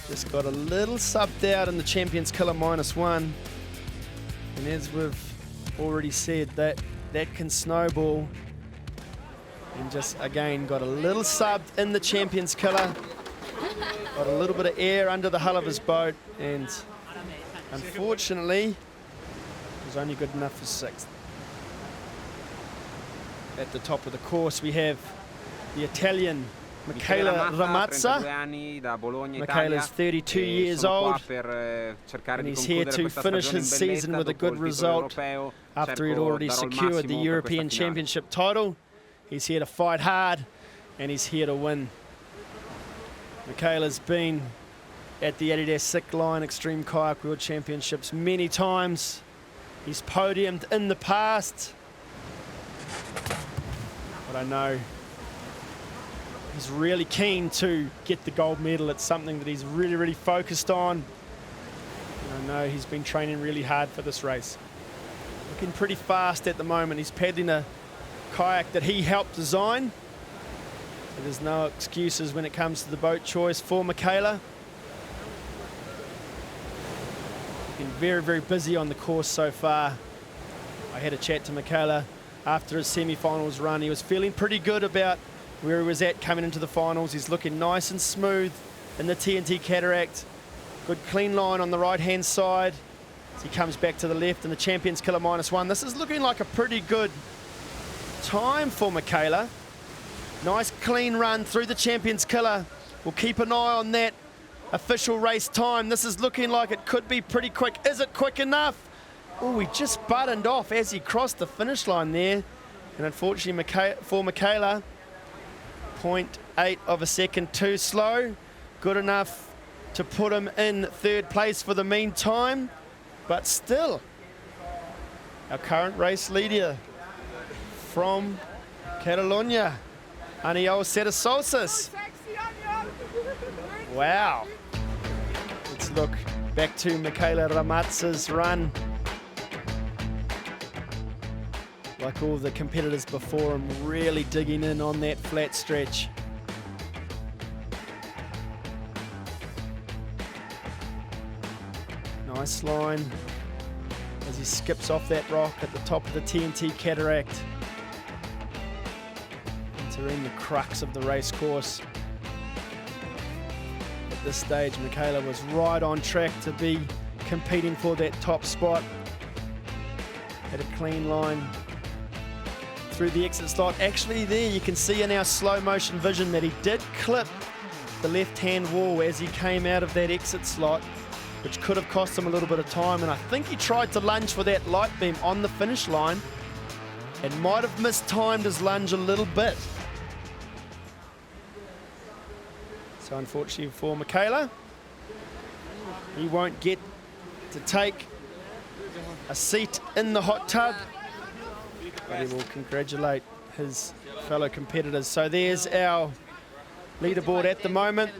Just got a little subbed out in the Champions Killer -1. And as we've already said, that can snowball. And just again got a little subbed in the Champions Killer. Got a little bit of air under the hull of his boat, and unfortunately was only good enough for 6th. At the top of the course we have the Italian Michela Ramazza. Michela's 32 years old, and he's here to finish his season with a good result after he'd already secured the European Championship title. He's here to fight hard, and he's here to win. Michela's been at the Adidas Sickline Extreme Kayak World Championships many times. He's podiumed in the past, but I know he's really keen to get the gold medal. It's something that he's really focused on. And I know he's been training really hard for this race. Looking pretty fast at the moment. He's paddling a kayak that he helped design. So there's no excuses when it comes to the boat choice for Michela. Been very busy on the course so far. I had a chat to Michela after his semi-finals run. He was feeling pretty good about where he was at coming into the finals. He's looking nice and smooth in the TNT Cataract. Good clean line on the right-hand side as he comes back to the left in the Champions Killer -1. This is looking like a pretty good time for Michela. Nice clean run through the Champions Killer. We'll keep an eye on that official race time. This is looking like it could be pretty quick. Is it quick enough? Oh, he just buttoned off as he crossed the finish line there. And unfortunately for Michela, 0.8 of a second too slow. Good enough to put him in 3rd place for the meantime. But still, our current race leader from Catalonia, Aniol Ceremonies. Wow. Let's look back to Michela Ramazza's run. Like all the competitors before him, really digging in on that flat stretch. Nice line as he skips off that rock at the top of the TNT Cataract. Entering the crux of the race course. At this stage, Michela was right on track to be competing for that top spot. Had a clean line through the exit slot. Actually there you can see in our slow motion vision that he did clip the left-hand wall as he came out of that exit slot, which could have cost him a little bit of time, and I think he tried to lunge for that light beam on the finish line and might have mistimed his lunge a little bit. So unfortunately for Michela, he won't get to take a seat in the hot tub, but he will congratulate his fellow competitors. So there's our leaderboard at the moment.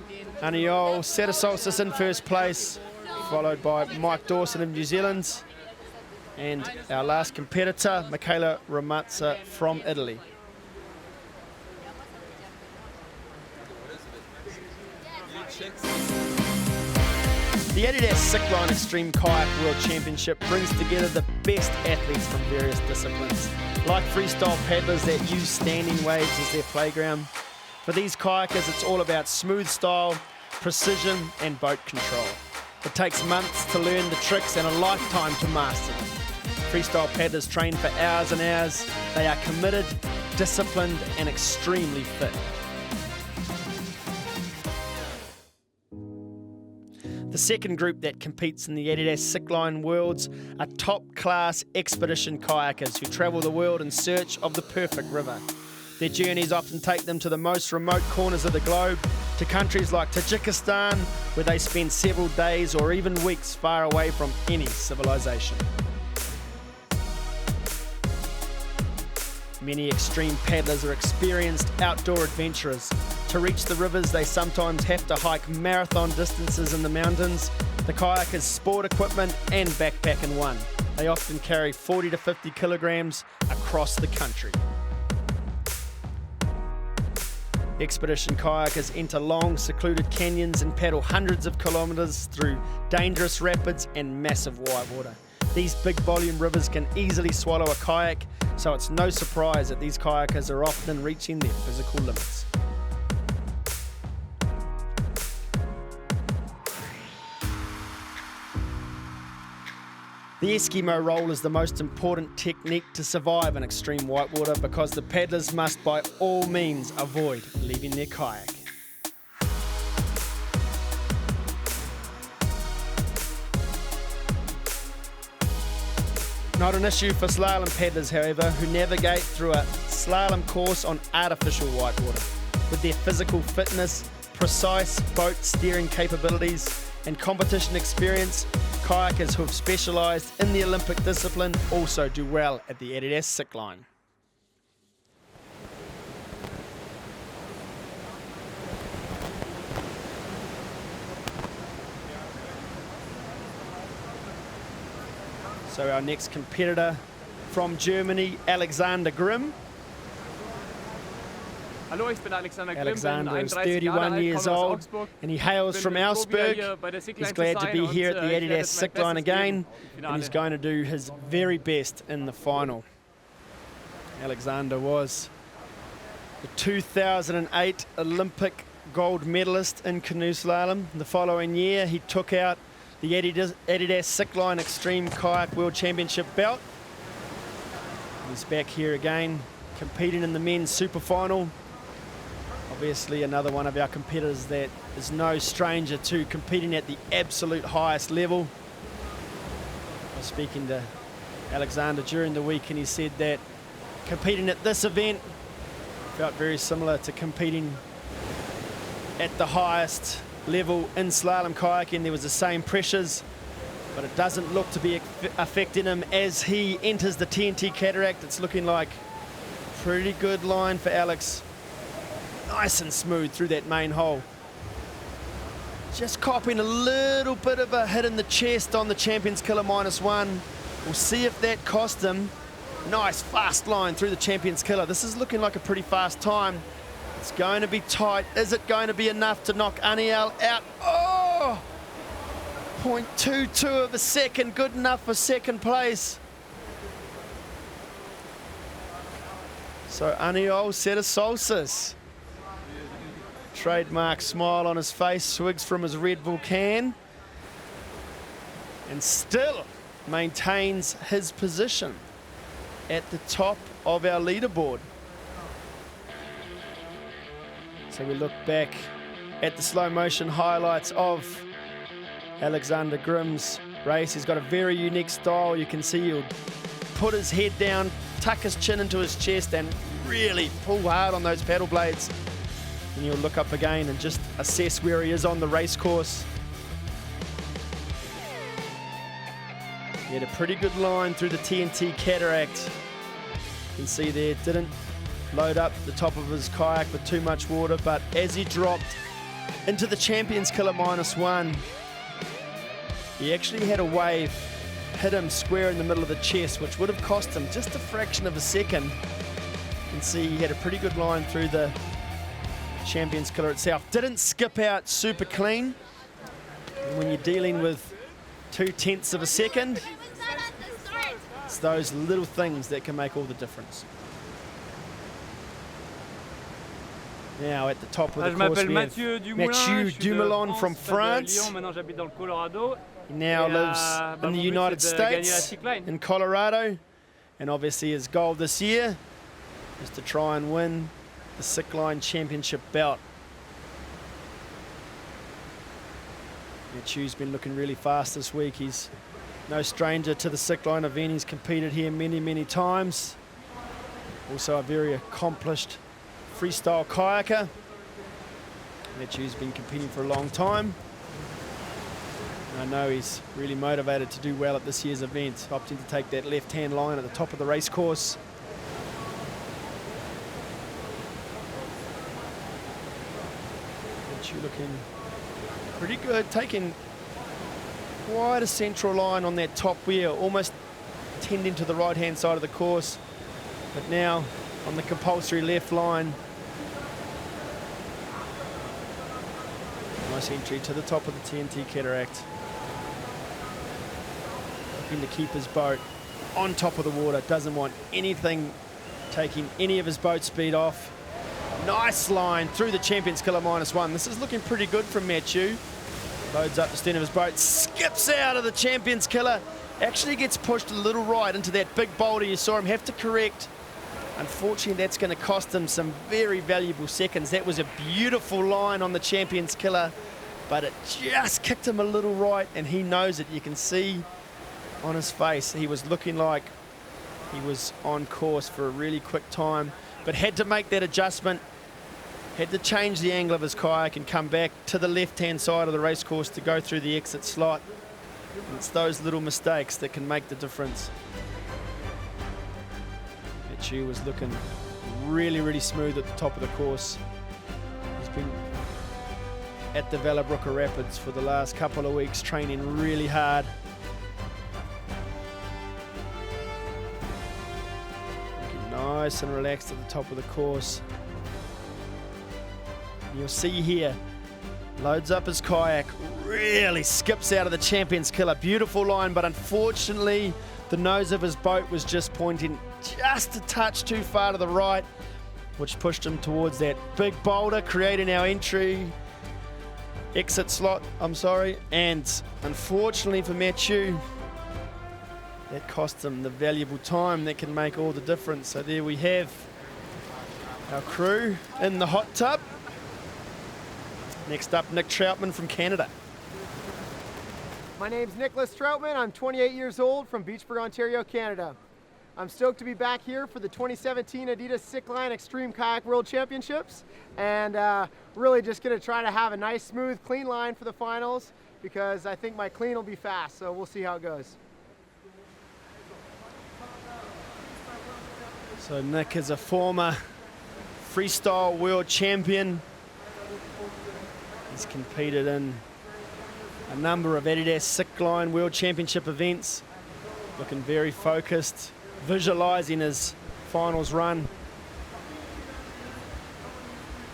Aniol Ceremonies in 1st place, followed by Mike Dawson of New Zealand, and our last competitor, Michela Ramazza from Italy. The Adidas Sickline Extreme Kayak World Championship brings together the best athletes from various disciplines, like freestyle paddlers that use standing waves as their playground. For these kayakers, it's all about smooth style, precision, and boat control. It takes months to learn the tricks and a lifetime to master them. Freestyle paddlers train for hours and hours. They are committed, disciplined, and extremely fit. The second group that competes in the Adidas Sickline Worlds are top-class expedition kayakers who travel the world in search of the perfect river. Their journeys often take them to the most remote corners of the globe, to countries like Tajikistan, where they spend several days or even weeks far away from any civilization. Many extreme paddlers are experienced outdoor adventurers. To reach the rivers, they sometimes have to hike marathon distances in the mountains. The kayakers sport equipment and backpack in one. They often carry 40 to 50 kilograms across the country. Expedition kayakers enter long, secluded canyons and paddle hundreds of kilometres through dangerous rapids and massive whitewater. These big volume rivers can easily swallow a kayak, so it's no surprise that these kayakers are often reaching their physical limits. The Eskimo roll is the most important technique to survive in extreme whitewater because the paddlers must by all means avoid leaving their kayak. Not an issue for slalom paddlers, however, who navigate through a slalom course on artificial whitewater. With their physical fitness, precise boat steering capabilities, and competition experience, kayakers who have specialised in the Olympic discipline also do well at the adidas Sickline. So our next competitor from Germany, Alexander Grimm. Hallo, ich bin Alexander Grimm, Alexander is 31 years old and he hails from Augsburg. He's glad to be here at the adidas Sickline again and he's going to do his very best in the final. Alexander was the 2008 Olympic gold medalist in canoe slalom. The following year he took out the adidas Sickline Extreme Kayak World Championship belt. He's back here again competing in the men's super final. Obviously another one of our competitors that is no stranger to competing at the absolute highest level. I was speaking to Alexander during the week and he said that competing at this event felt very similar to competing at the highest level in slalom kayaking. There was the same pressures, but it doesn't look to be affecting him as he enters the TNT cataract. It's looking like a pretty good line for Alex. Nice and smooth through that main hole. Just copping a little bit of a hit in the chest on the Champions Killer -1. We'll see if that cost him. Nice fast line through the Champions Killer. This is looking like a pretty fast time. It's going to be tight. Is it going to be enough to knock Aniel out? Oh! 0.22 of a second, good enough for second place. So Aniel set a solstice. Trademark smile on his face, swigs from his Red Bull can, and still maintains his position at the top of our leaderboard. So we look back at the slow motion highlights of Alexander Grimm's race. He's got a very unique style. You can see he'll put his head down, tuck his chin into his chest and really pull hard on those paddle blades. And you'll look up again and just assess where he is on the race course. He had a pretty good line through the TNT cataract. You can see there, didn't load up the top of his kayak with too much water, but as he dropped into the Champions Killer -1, he actually had a wave hit him square in the middle of the chest, which would have cost him just a fraction of a second. You can see he had a pretty good line through the Champions Killer itself. Didn't skip out super clean. And when you're dealing with 0.2 of a second, it's those little things that can make all the difference. Now at the top of the course we have Mathieu Dumoulin from France. He now lives in the United States, in Colorado, and obviously his goal this year is to try and win the Sickline Championship belt. Mathieu's been looking really fast this week. He's no stranger to the Sickline event. He's competed here many times. Also a very accomplished freestyle kayaker. Mathieu's been competing for a long time. I know he's really motivated to do well at this year's event, opting to take that left-hand line at the top of the race course. Mathieu looking pretty good, taking quite a central line on that top wheel, almost tending to the right-hand side of the course, but now on the compulsory left line. Nice entry to the top of the TNT Cataract. Looking to keep his boat on top of the water. Doesn't want anything taking any of his boat speed off. Nice line through the Champions Killer -1. This is looking pretty good from Matthew. Loads up the stern of his boat, skips out of the Champions Killer. Actually gets pushed a little right into that big boulder. You saw him have to correct. Unfortunately, that's going to cost him some very valuable seconds. That was a beautiful line on the Champions Killer, but it just kicked him a little right, and he knows it. You can see on his face, he was looking like he was on course for a really quick time, but had to make that adjustment, had to change the angle of his kayak and come back to the left-hand side of the race course to go through the exit slot. And it's those little mistakes that can make the difference. Matthew was looking really, really smooth at the top of the course. He's been at the Wellerbrücke Rapids for the last couple of weeks, training really hard. Looking nice and relaxed at the top of the course. You'll see here, loads up his kayak, really skips out of the Champions Killer. Beautiful line, but unfortunately, the nose of his boat was just pointing just a touch too far to the right, which pushed him towards that big boulder, creating our exit slot, and unfortunately for Matthew, that cost him the valuable time that can make all the difference. So there we have our crew in the hot tub. Next up, Nick Troutman from Canada. My name's Nicholas Troutman. I'm 28 years old from Beachburg, Ontario, Canada. I'm stoked to be back here for the 2017 Adidas Sickline Extreme Kayak World Championships, and really just going to try to have a nice, smooth, clean line for the finals, because I think my clean will be fast, so we'll see how it goes. So Nick is a former freestyle world champion. He's competed in a number of Adidas Sickline World Championship events. Looking very focused, visualizing his finals run.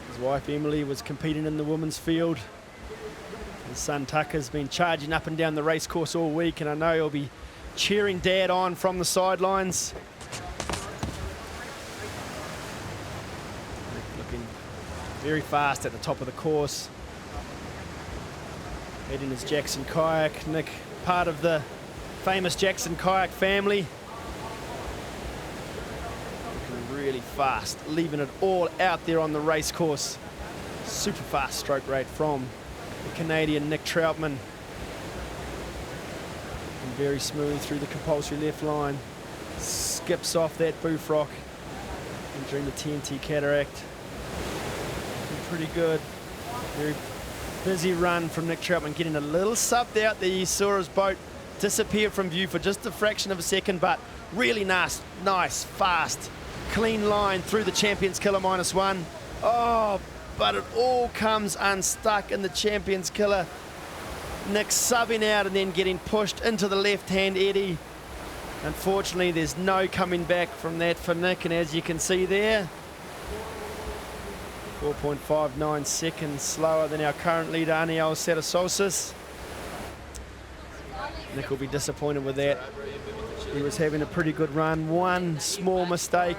His wife Emily was competing in the women's field. His son Tucker's been charging up and down the race course all week, and I know he'll be cheering Dad on from the sidelines. Looking very fast at the top of the course. Heading his Jackson kayak. Nick, part of the famous Jackson kayak family. Looking really fast, leaving it all out there on the race course. Super fast stroke rate from the Canadian Nick Troutman. And very smooth through the compulsory left line. Skips off that boof rock entering the TNT Cataract. Looking pretty good. Very busy run from Nick Troutman, getting a little subbed out there. You saw his boat disappear from view for just a fraction of a second, but really nice, fast, clean line through the Champions Killer -1. Oh, but it all comes unstuck in the Champions Killer. Nick subbing out and then getting pushed into the left-hand eddy. Unfortunately, there's no coming back from that for Nick, and as you can see there, 4.59 seconds slower than our current leader, Aniel Satasosis. Nick will be disappointed with that. He was having a pretty good run. One small mistake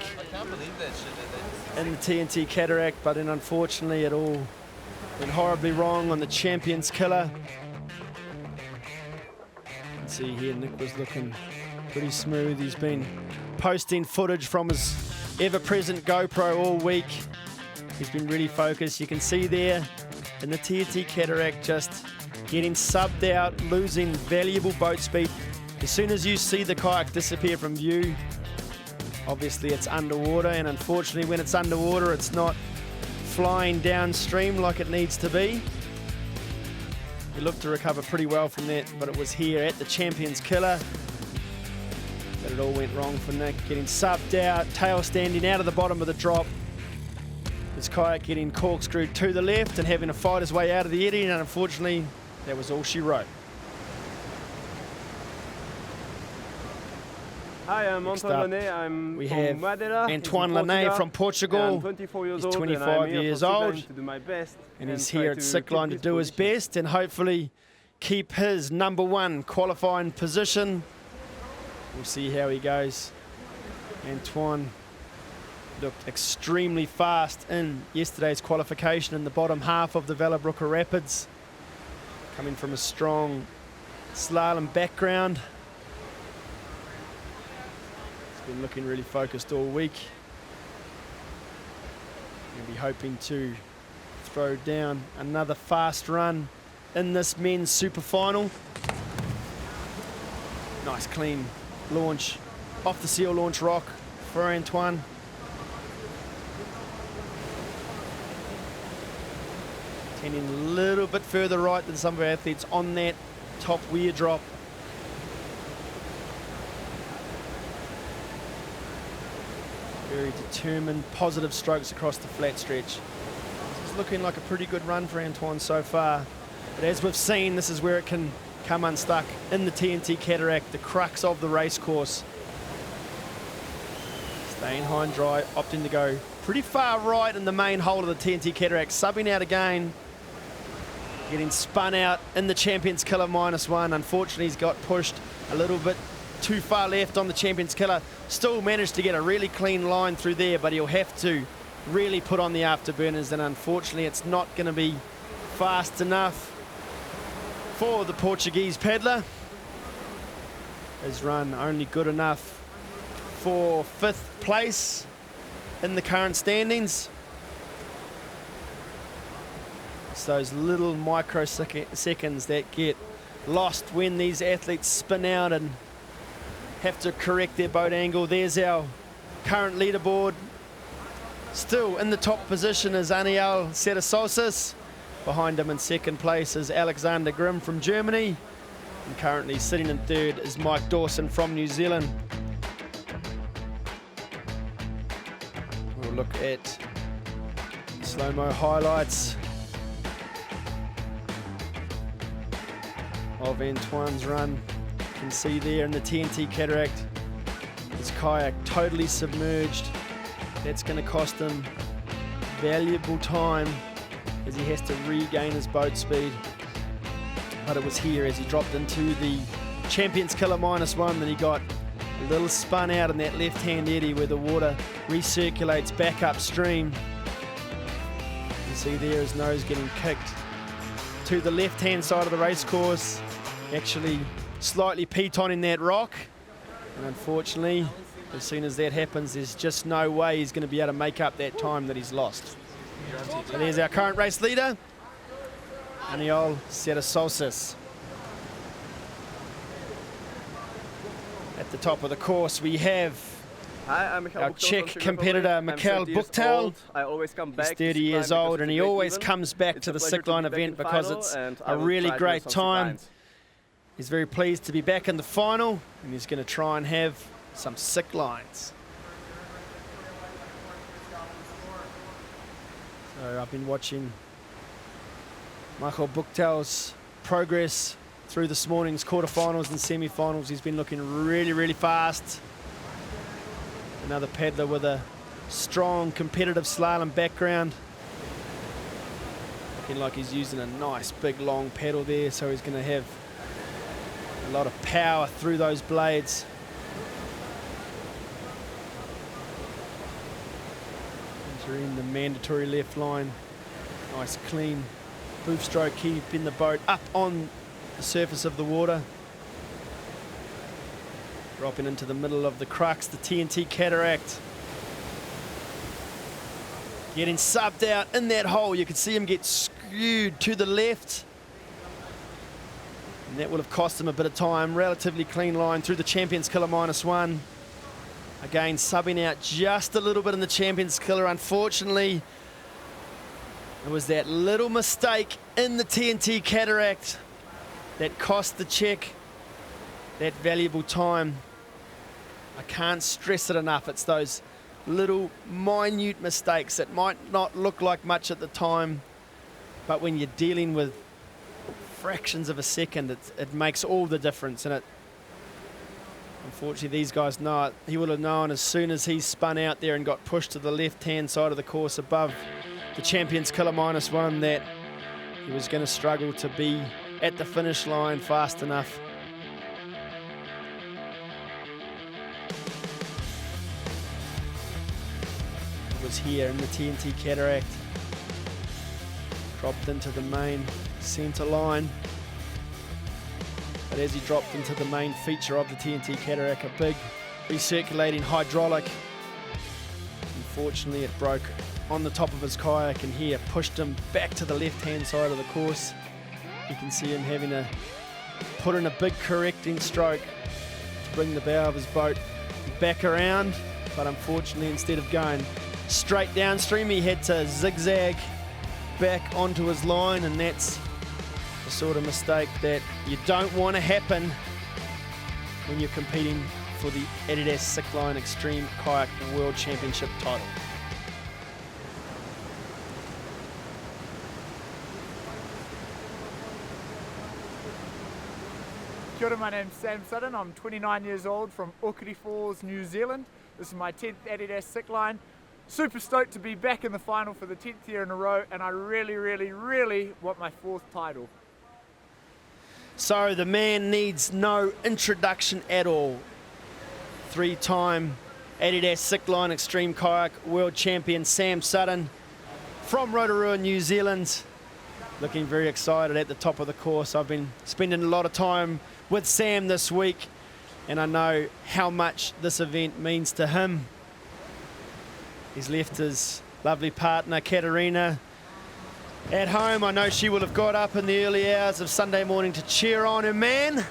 in the TNT Cataract, but then unfortunately it all went horribly wrong on the Champions Killer. You can see here Nick was looking pretty smooth. He's been posting footage from his ever-present GoPro all week. He's been really focused. You can see there in the TNT Cataract just getting subbed out, losing valuable boat speed. As soon as you see the kayak disappear from view, obviously it's underwater, and unfortunately when it's underwater it's not flying downstream like it needs to be. He looked to recover pretty well from that, but it was here at the Champions Killer that it all went wrong for Nick. Getting subbed out, tail standing out of the bottom of the drop. His kayak getting corkscrewed to the left and having to fight his way out of the eddy, and unfortunately, that was all she wrote. Hi, I'm Next Antoine up, Lanet. I'm we from have Madeira. Antoine It's in Lanet Portugal. from Portugal. I'm 24 years He's old. 25 years old. To do my best And he's try here at to Sickline to keep do this his best and hopefully keep his #1 qualifying position. We'll see how he goes. Antoine looked extremely fast in yesterday's qualification in the bottom half of the Wellerbrücke Rapids, coming from a strong slalom background. He's been looking really focused all week. We'll be hoping to throw down another fast run in this men's super final. Nice clean launch off the seal launch rock for Antoine. Tending a little bit further right than some of our athletes on that top weir drop. Very determined, positive strokes across the flat stretch. This is looking like a pretty good run for Antoine so far. But as we've seen, this is where it can come unstuck in the TNT Cataract, the crux of the race course. Staying high and dry, opting to go pretty far right in the main hole of the TNT Cataract, subbing out again, getting spun out in the Champions Killer -1. Unfortunately, he's got pushed a little bit too far left on the Champions Killer. Still managed to get a really clean line through there, but he'll have to really put on the afterburners, and unfortunately it's not going to be fast enough for the Portuguese paddler. His run only good enough for 5th place in the current standings. It's those little microseconds that get lost when these athletes spin out and have to correct their boat angle. There's our current leaderboard. Still in the top position is Aniel Serasosis. Behind him in 2nd place is Alexander Grimm from Germany. And currently sitting in 3rd is Mike Dawson from New Zealand. We'll look at slow-mo highlights of Antoine's run. You can see there in the TNT Cataract, his kayak totally submerged. That's going to cost him valuable time as he has to regain his boat speed. But it was here as he dropped into the Champions Killer -1 that he got a little spun out in that left-hand eddy where the water recirculates back upstream. You can see there his nose getting kicked to the left-hand side of the race course, actually slightly pitoning that rock. And unfortunately, as soon as that happens, there's just no way he's going to be able to make up that time that he's lost. So there's our current race leader, Aniol Serasosis. At the top of the course, we have our Czech competitor, Mikhail Buktal. He's 30 years old, and he always comes back to the Sickline event because it's a really great time. He's very pleased to be back in the final, and he's going to try and have some sick lines. So I've been watching Michael Buktal's progress through this morning's quarterfinals and semi-finals. He's been looking really, really fast. Another paddler with a strong competitive slalom background. Looking like he's using a nice big long paddle there, so he's going to have a lot of power through those blades. Entering the mandatory left line. Nice clean boof stroke, keeping the boat up on the surface of the water. Dropping into the middle of the crux, the TNT Cataract. Getting subbed out in that hole. You can see him get skewed to the left. And that will have cost him a bit of time. Relatively clean line through the Champions Killer -1. Again, subbing out just a little bit in the Champions Killer. Unfortunately, it was that little mistake in the TNT Cataract that cost the Czech that valuable time. I can't stress it enough. It's those little minute mistakes that might not look like much at the time, but when you're dealing with fractions of a second, it makes all the difference, and Unfortunately, these guys know it. He would have known as soon as he spun out there and got pushed to the left-hand side of the course above the Champions Killer -1 that he was going to struggle to be at the finish line fast enough. It was here in the TNT Cataract. Dropped into the main centre line. But as he dropped into the main feature of the TNT Cataract, a big recirculating hydraulic, unfortunately it broke on the top of his kayak, and here pushed him back to the left-hand side of the course. You can see him having to put in a big correcting stroke to bring the bow of his boat back around, but unfortunately instead of going straight downstream, he had to zigzag back onto his line, and that's the sort of mistake that you don't want to happen when you're competing for the Adidas Sickline Extreme Kayak World Championship title. Kia ora, my name's Sam Sutton. I'm 29 years old from Auckland Falls, New Zealand. This is my 10th Adidas Sickline. Super stoked to be back in the final for the 10th year in a row, and I really want my 4th title. So the man needs no introduction at all. 3-time Adidas Sickline Extreme Kayak World Champion Sam Sutton from Rotorua, New Zealand. Looking very excited at the top of the course. I've been spending a lot of time with Sam this week, and I know how much this event means to him. He's left his lovely partner, Katerina, at home. I know she will have got up in the early hours of Sunday morning to cheer on her man,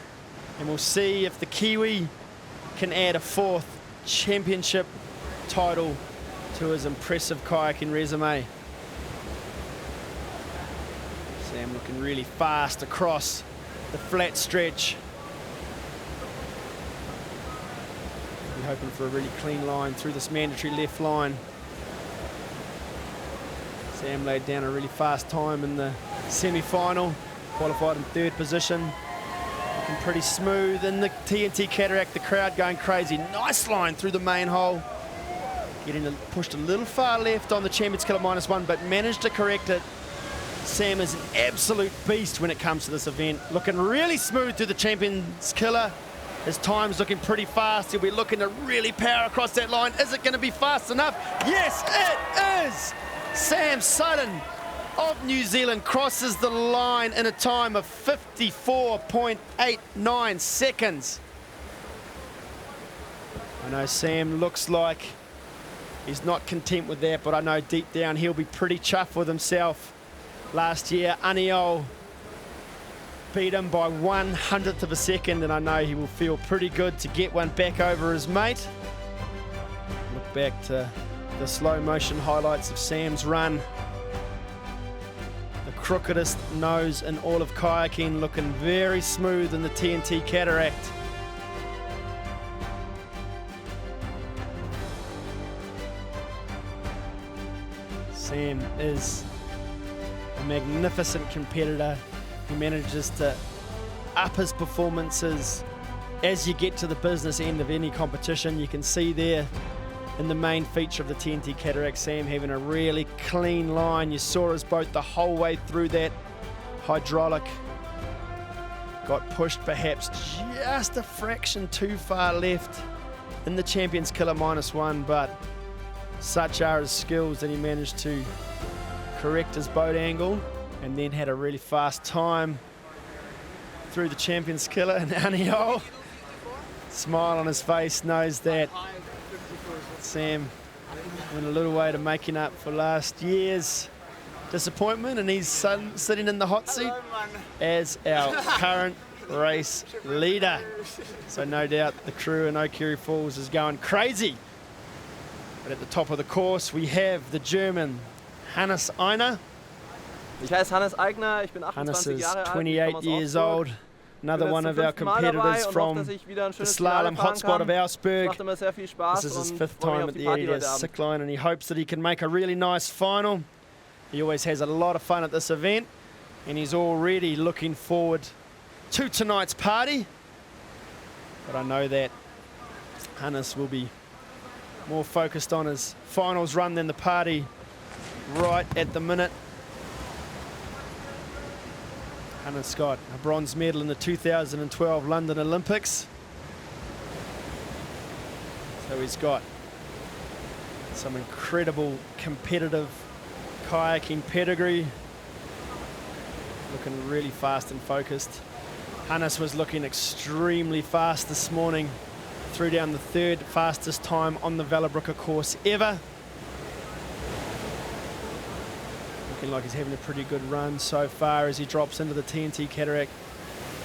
and we'll see if the Kiwi can add a 4th championship title to his impressive kayaking resume. Sam looking really fast across the flat stretch. We're hoping for a really clean line through this mandatory left line. Sam laid down a really fast time in the semi-final, qualified in 3rd position. Looking pretty smooth in the TNT Cataract, the crowd going crazy. Nice line through the main hole. Pushed a little far left on the Champions Killer -1, but managed to correct it. Sam is an absolute beast when it comes to this event. Looking really smooth through the Champions Killer. His time's looking pretty fast. He'll be looking to really power across that line. Is it going to be fast enough? Yes, it is! Sam Sutton of New Zealand crosses the line in a time of 54.89 seconds. I know Sam looks like he's not content with that, but I know deep down he'll be pretty chuffed with himself. Last year, Aniol beat him by 1/100th of a second, and I know he will feel pretty good to get one back over his mate. Look back to the slow motion highlights of Sam's run. The crookedest nose in all of kayaking, looking very smooth in the TNT Cataract. Sam is a magnificent competitor. He manages to up his performances as you get to the business end of any competition. You can see there in the main feature of the TNT Cataract, Sam having a really clean line. You saw his boat the whole way through that hydraulic. Got pushed perhaps just a fraction too far left in the Champions Killer -1, but such are his skills that he managed to correct his boat angle and then had a really fast time through the Champions Killer. And Aniol, smile on his face, knows that Sam went a little way to making up for last year's disappointment, and he's sitting in the hot seat as our current race leader. So no doubt the crew in O'Kerry Falls is going crazy. But at the top of the course we have the German Hannes Einer. Ich heiße Hannes Eigner, ich bin 28 Jahre alt. 28 28 years old. Another one of our competitors from the slalom hotspot of Augsburg. This is his 5th time at the Adidas Sickline, and he hopes that he can make a really nice final. He always has a lot of fun at this event, and he's already looking forward to tonight's party. But I know that Hannes will be more focused on his finals run than the party right at the minute. Hannes got a bronze medal in the 2012 London Olympics. So he's got some incredible competitive kayaking pedigree. Looking really fast and focused. Hannes was looking extremely fast this morning. Threw down the 3rd fastest time on the Wellerbrücke course ever. Looking like he's having a pretty good run so far as he drops into the TNT Cataract.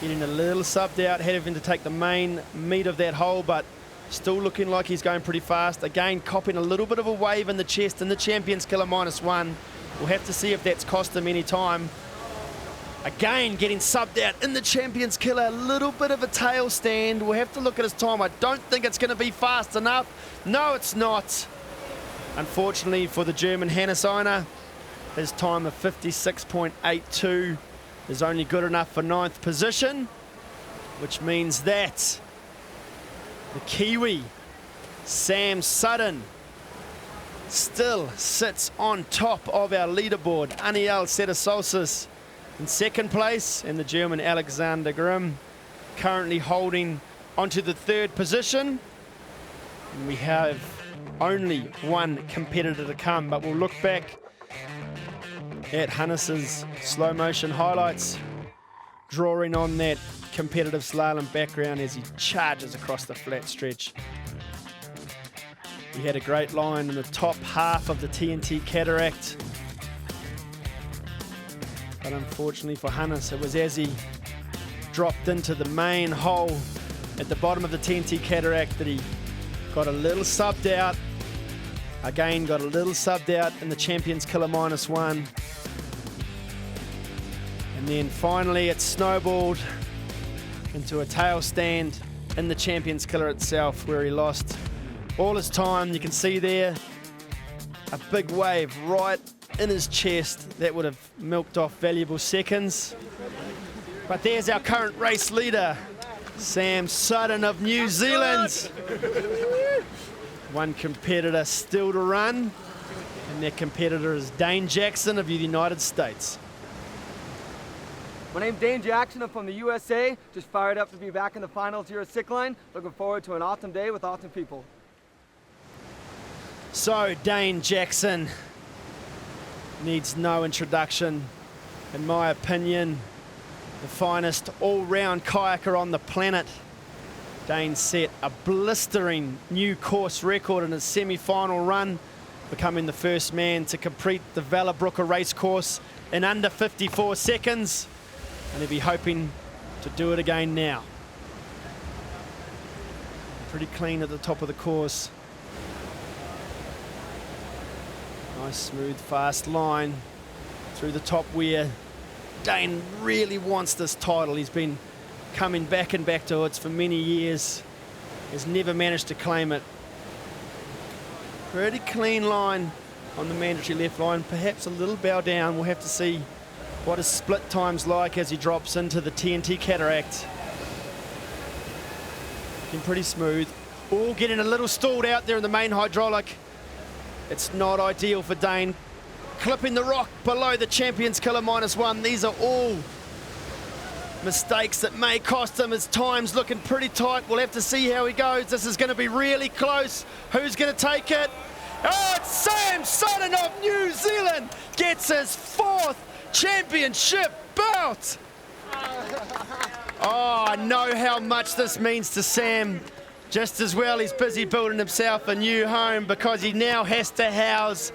Getting a little subbed out, having to take the main meat of that hole, but still looking like he's going pretty fast. Again, copping a little bit of a wave in the chest in the Champions Killer -1. We'll have to see if that's cost him any time. Again, getting subbed out in the Champions Killer, a little bit of a tail stand. We'll have to look at his time. I don't think it's going to be fast enough. No, it's not. Unfortunately for the German Hannes Einer, his time of 56.82 is only good enough for 9th position, which means that the Kiwi, Sam Sudden, still sits on top of our leaderboard. Aniel Setasolsis in 2nd place, and the German Alexander Grimm currently holding onto the 3rd position. And we have only one competitor to come, but we'll look back at Hannes's slow motion highlights, drawing on that competitive slalom background as he charges across the flat stretch. He had a great line in the top half of the TNT Cataract, but unfortunately for Hannes, it was as he dropped into the main hole at the bottom of the TNT Cataract that he got a little subbed out. Again, got a little subbed out in the Champions Killer -1. And then finally it snowballed into a tail stand in the Champions Killer itself, where he lost all his time. You can see there a big wave right in his chest that would have milked off valuable seconds. But there's our current race leader, Sam Sudden of New Zealand. One competitor still to run, and that competitor is Dane Jackson of the United States. My name's Dane Jackson. I'm from the USA. Just fired up to be back in the finals here at Sickline. Looking forward to an awesome day with awesome people. So Dane Jackson needs no introduction. In my opinion, the finest all-round kayaker on the planet. Dane set a blistering new course record in his semi-final run, becoming the first man to complete the Wellerbrücke race course in under 54 seconds. And he'll be hoping to do it again now. Pretty clean at the top of the course. Nice, smooth, fast line through the top weir. Dane really wants this title. He's been coming back and back to it for many years. Has never managed to claim it. Pretty clean line on the mandatory left line. Perhaps a little bow down. We'll have to see what his split time's like as he drops into the TNT Cataract. Been pretty smooth. Oh, getting a little stalled out there in the main hydraulic. It's not ideal for Dane. Clipping the rock below the Champions Killer -1. These are all mistakes that may cost him. His time's looking pretty tight. We'll have to see how he goes. This is going to be really close. Who's going to take it? Oh, it's Sam Sudden of New Zealand. Gets his 4th championship belt. Oh, I know how much this means to Sam. Just as well, he's busy building himself a new home because he now has to house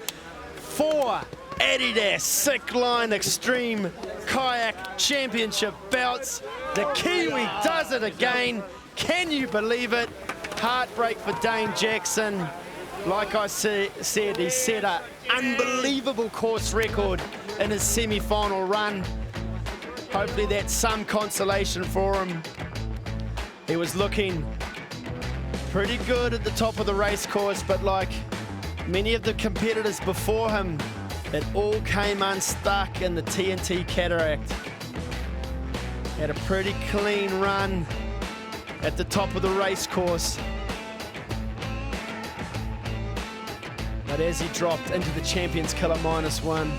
4 Adidas Sickline Extreme Kayak Championship belts. The Kiwi does it again. Can you believe it? Heartbreak for Dane Jackson. Like I said, he set an unbelievable course record in his semi-final run. Hopefully that's some consolation for him. He was looking pretty good at the top of the race course, but like many of the competitors before him, it all came unstuck in the TNT Cataract. Had a pretty clean run at the top of the race course, But as he dropped into the Champions Killer -1,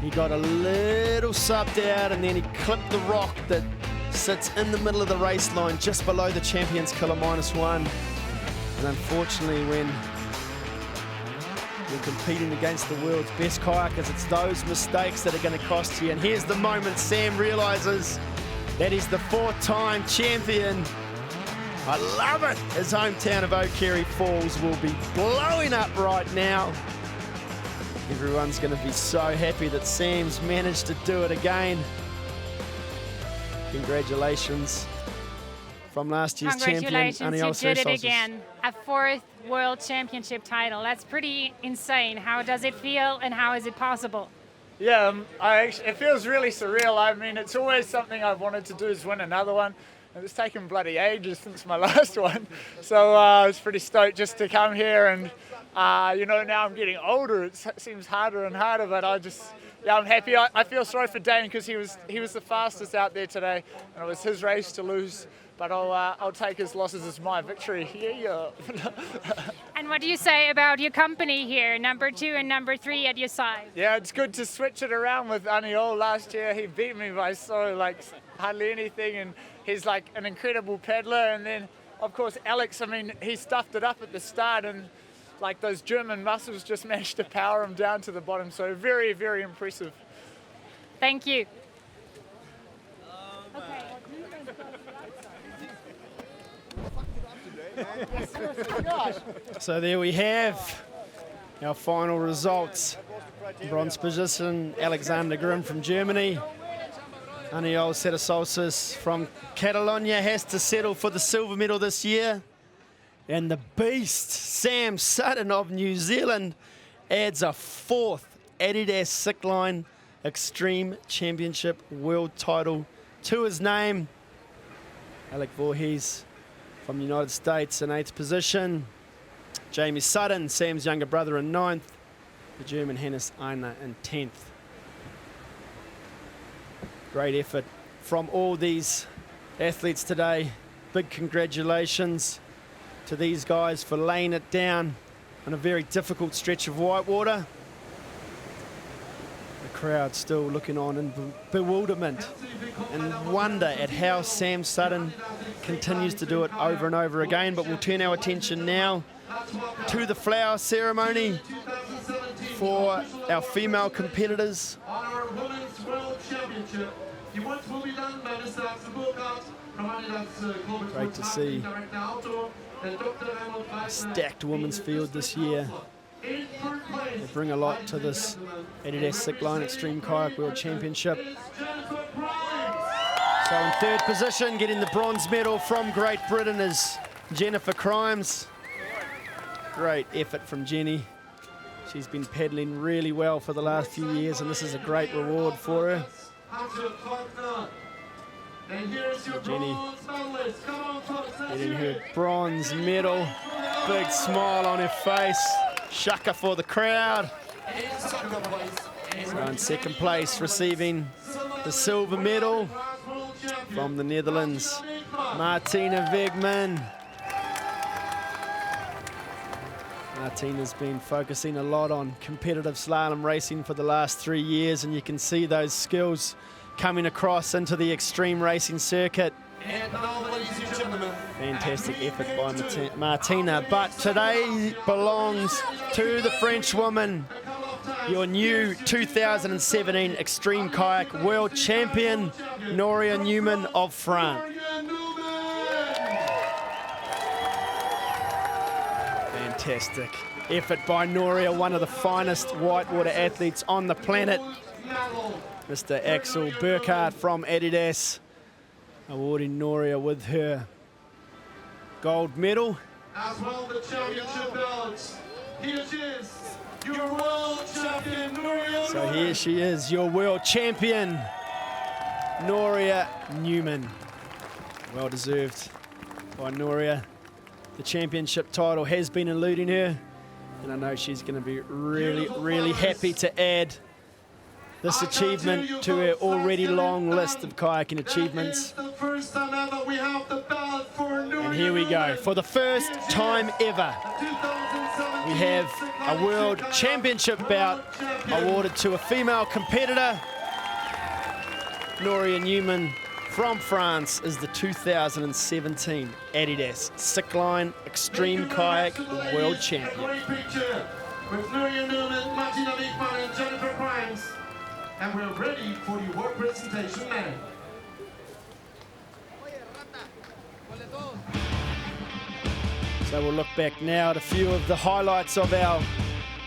he got a little subbed out and then he clipped the rock that sits in the middle of the race line just below the Champions Killer -1. And unfortunately, when you're competing against the world's best kayakers, it's those mistakes that are going to cost you. And here's the moment Sam realizes that he's the 4-time champion. I love it. His hometown of O'Kerry Falls will be blowing up right now. Everyone's going to be so happy that Sam's managed to do it again. Congratulations from last year's champion. Congratulations, you did it again. A 4th World Championship title. That's pretty insane. How does it feel and how is it possible? Yeah, it feels really surreal. I mean, it's always something I've wanted to do is win another one. It's taken bloody ages since my last one. So I was pretty stoked just to come here and, you know, now I'm getting older. It seems harder and harder, but I'm happy. I feel sorry for Dane because he was the fastest out there today and it was his race to lose. But I'll take his losses as my victory. Yeah. And what do you say about your company here, number 2 and number 3 at your side? Yeah, it's good to switch it around with Aniol. Last year he beat me by hardly anything, and he's like an incredible paddler. And then, of course, Alex, I mean, he stuffed it up at the start and like those German muscles just managed to power him down to the bottom. So very, very impressive. Thank you. So there we have our final results. Bronze position, Alexander Grimm from Germany. Aniol Setasolsis from Catalonia has to settle for the silver medal this year. And the beast, Sam Sutton of New Zealand, adds a 4th Adidas Sickline Extreme Championship world title to his name. Alec Voorhees from the United States in 8th position. Jamie Sutton, Sam's younger brother, in 9th. The German Hannes Einer in 10th. Great effort from all these athletes today. Big congratulations to these guys for laying it down on a very difficult stretch of whitewater. The crowd still looking on in bewilderment and wonder at how Sam Sutton continues to do it over and over again. But we'll turn our attention now to the flower ceremony for our female competitors. Great to see a stacked women's field this year. They bring a lot to this Adidas Sickline Extreme Kayak World Championship. So in 3rd position, getting the bronze medal from Great Britain, is Jennifer Crimes. Great effort from Jenny. She's been paddling really well for the last few years, and this is a great reward for her. Jenny getting her bronze medal. Big smile on her face. Shaka for the crowd. So in 2nd place, receiving the silver medal from the Netherlands, Martina Wegman. Martina's been focusing a lot on competitive slalom racing for the last 3 years, and you can see those skills coming across into the extreme racing circuit. Fantastic effort by Martina, but today belongs to the French woman, your new 2017 Extreme Kayak World Champion, Noria Newman of France. Fantastic effort by Noria, one of the finest whitewater athletes on the planet. Mr. Axel Burkhardt from Adidas awarding Noria with her gold medal. As well, the championship belts. Here she is, your world champion, Noria. So here she is, your world champion, Noria Newman. Well deserved by Noria. The championship title has been eluding her, and I know she's going to be really, really happy to add this achievement to her already long list of kayaking achievements. And here we go, for the first time ever, we have a World Championship bout awarded to a female competitor. Noria Newman from France is the 2017 Adidas Sickline Extreme Kayak World Champion. With Noria Newman, Martina Wiegmann, and Jennifer Grimes. And we're ready for the work presentation now. So we'll look back now at a few of the highlights of our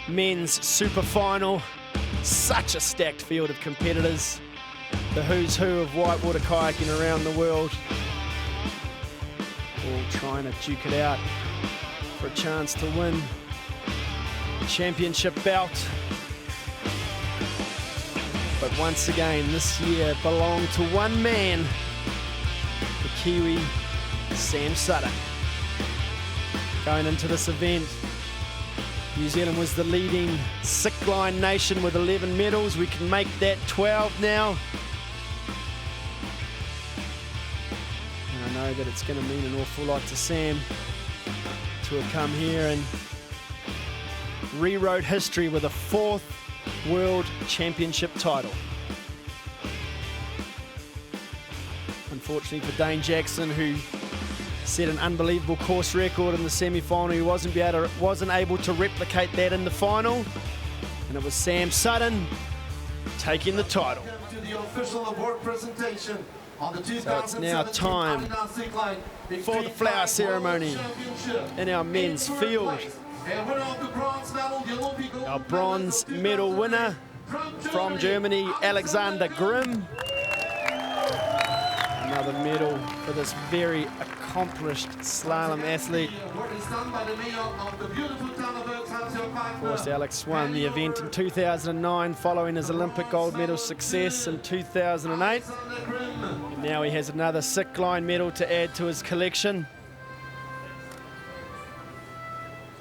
men's super final. Such a stacked field of competitors. The who's who of whitewater kayaking around the world. All trying to duke it out for a chance to win the championship bout. But once again, this year belonged to one man, the Kiwi, Sam Sutton. Going into this event, New Zealand was the leading sickline nation with 11 medals. We can make that 12 now. And I know that it's going to mean an awful lot to Sam to have come here and rewrote history with a 4th World Championship title. Unfortunately for Dane Jackson, who set an unbelievable course record in the semi-final, he wasn't able to replicate that in the final, and it was Sam Sutton taking the title. To the official award presentation on the 2017 So it's now time for the flower ceremony in our men's field. Our bronze medal winner from Germany, Alexander Grimm. Another medal for this very accomplished slalom athlete. Of course, Alex won the event in 2009 following his Olympic gold medal success in 2008. And now he has another Sickline medal to add to his collection.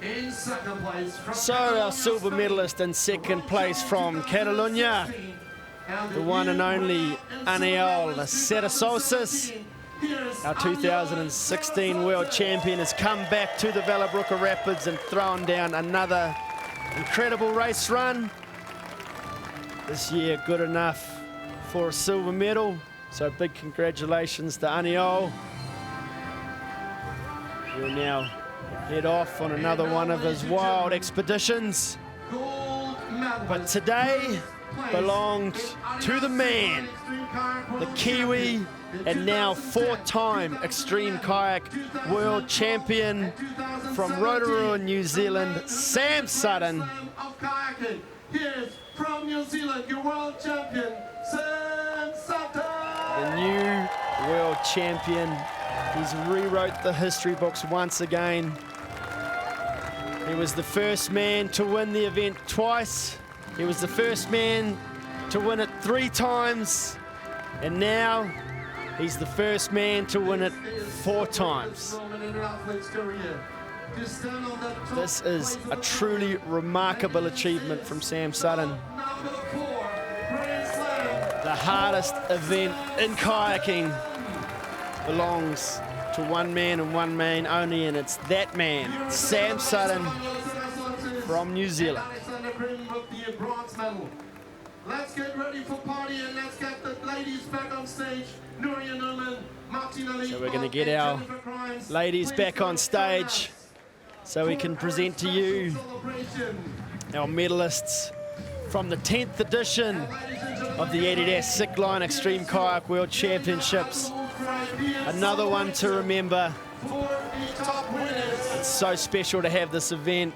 In second place from So our silver medalist in second place from Catalunya, the one and only Aniol Setasosis, our 2016 world champion, has come back to the Wellerbrücke Rapids and thrown down another incredible race run. This year good enough for a silver medal, so big congratulations to Aniol. We'll now head off on another one of his wild expeditions. But today belonged to the man, the Kiwi, and now 4-time Extreme Kayak World Champion from Rotorua, New Zealand, Sam Sutton. Here's from New Zealand, your world champion, Sam Sutton. The new world champion. He's rewrote the history books once again. He was the first man to win the event twice. He was the first man to win it 3 times. And now he's the first man to win it 4 times. This is a truly remarkable achievement from Sam Sutton. The hardest event in kayaking belongs to one man and one man only, and it's that man, Sam Sutton from New Zealand. Let's get ready for party and let's get the ladies back on stage. Noria Newman, Martina Wiegmann, So we're going to get our ladies back on stage so we can present to you our medalists from the 10th edition of the Adidas Sickline Extreme Kayak World Championships. Another one to remember. It's so special to have this event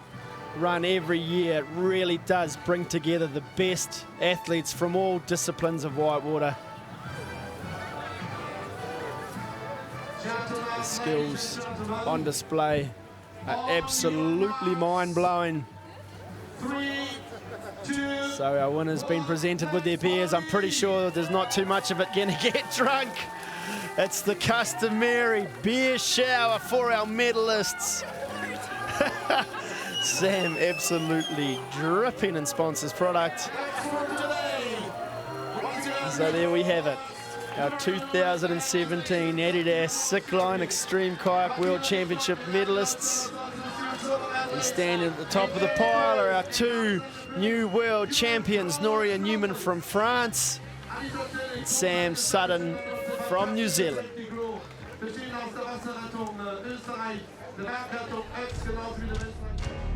run every year. It really does bring together the best athletes from all disciplines of whitewater. The skills on display are absolutely mind-blowing. So our winner's been presented with their beers. I'm pretty sure there's not too much of it gonna get drunk. It's the customary beer shower for our medalists. Sam absolutely dripping in sponsors product. So there we have it. Our 2017 Adidas Sickline Extreme Kayak World Championship medalists. And standing at the top of the pile are our two new world champions, Noria Newman from France and Sam Sutton from New Zealand. Bestehend aus der Wasserrettung Österreich, der Bergrettung Ötztal, genauso wie der Weltmeister.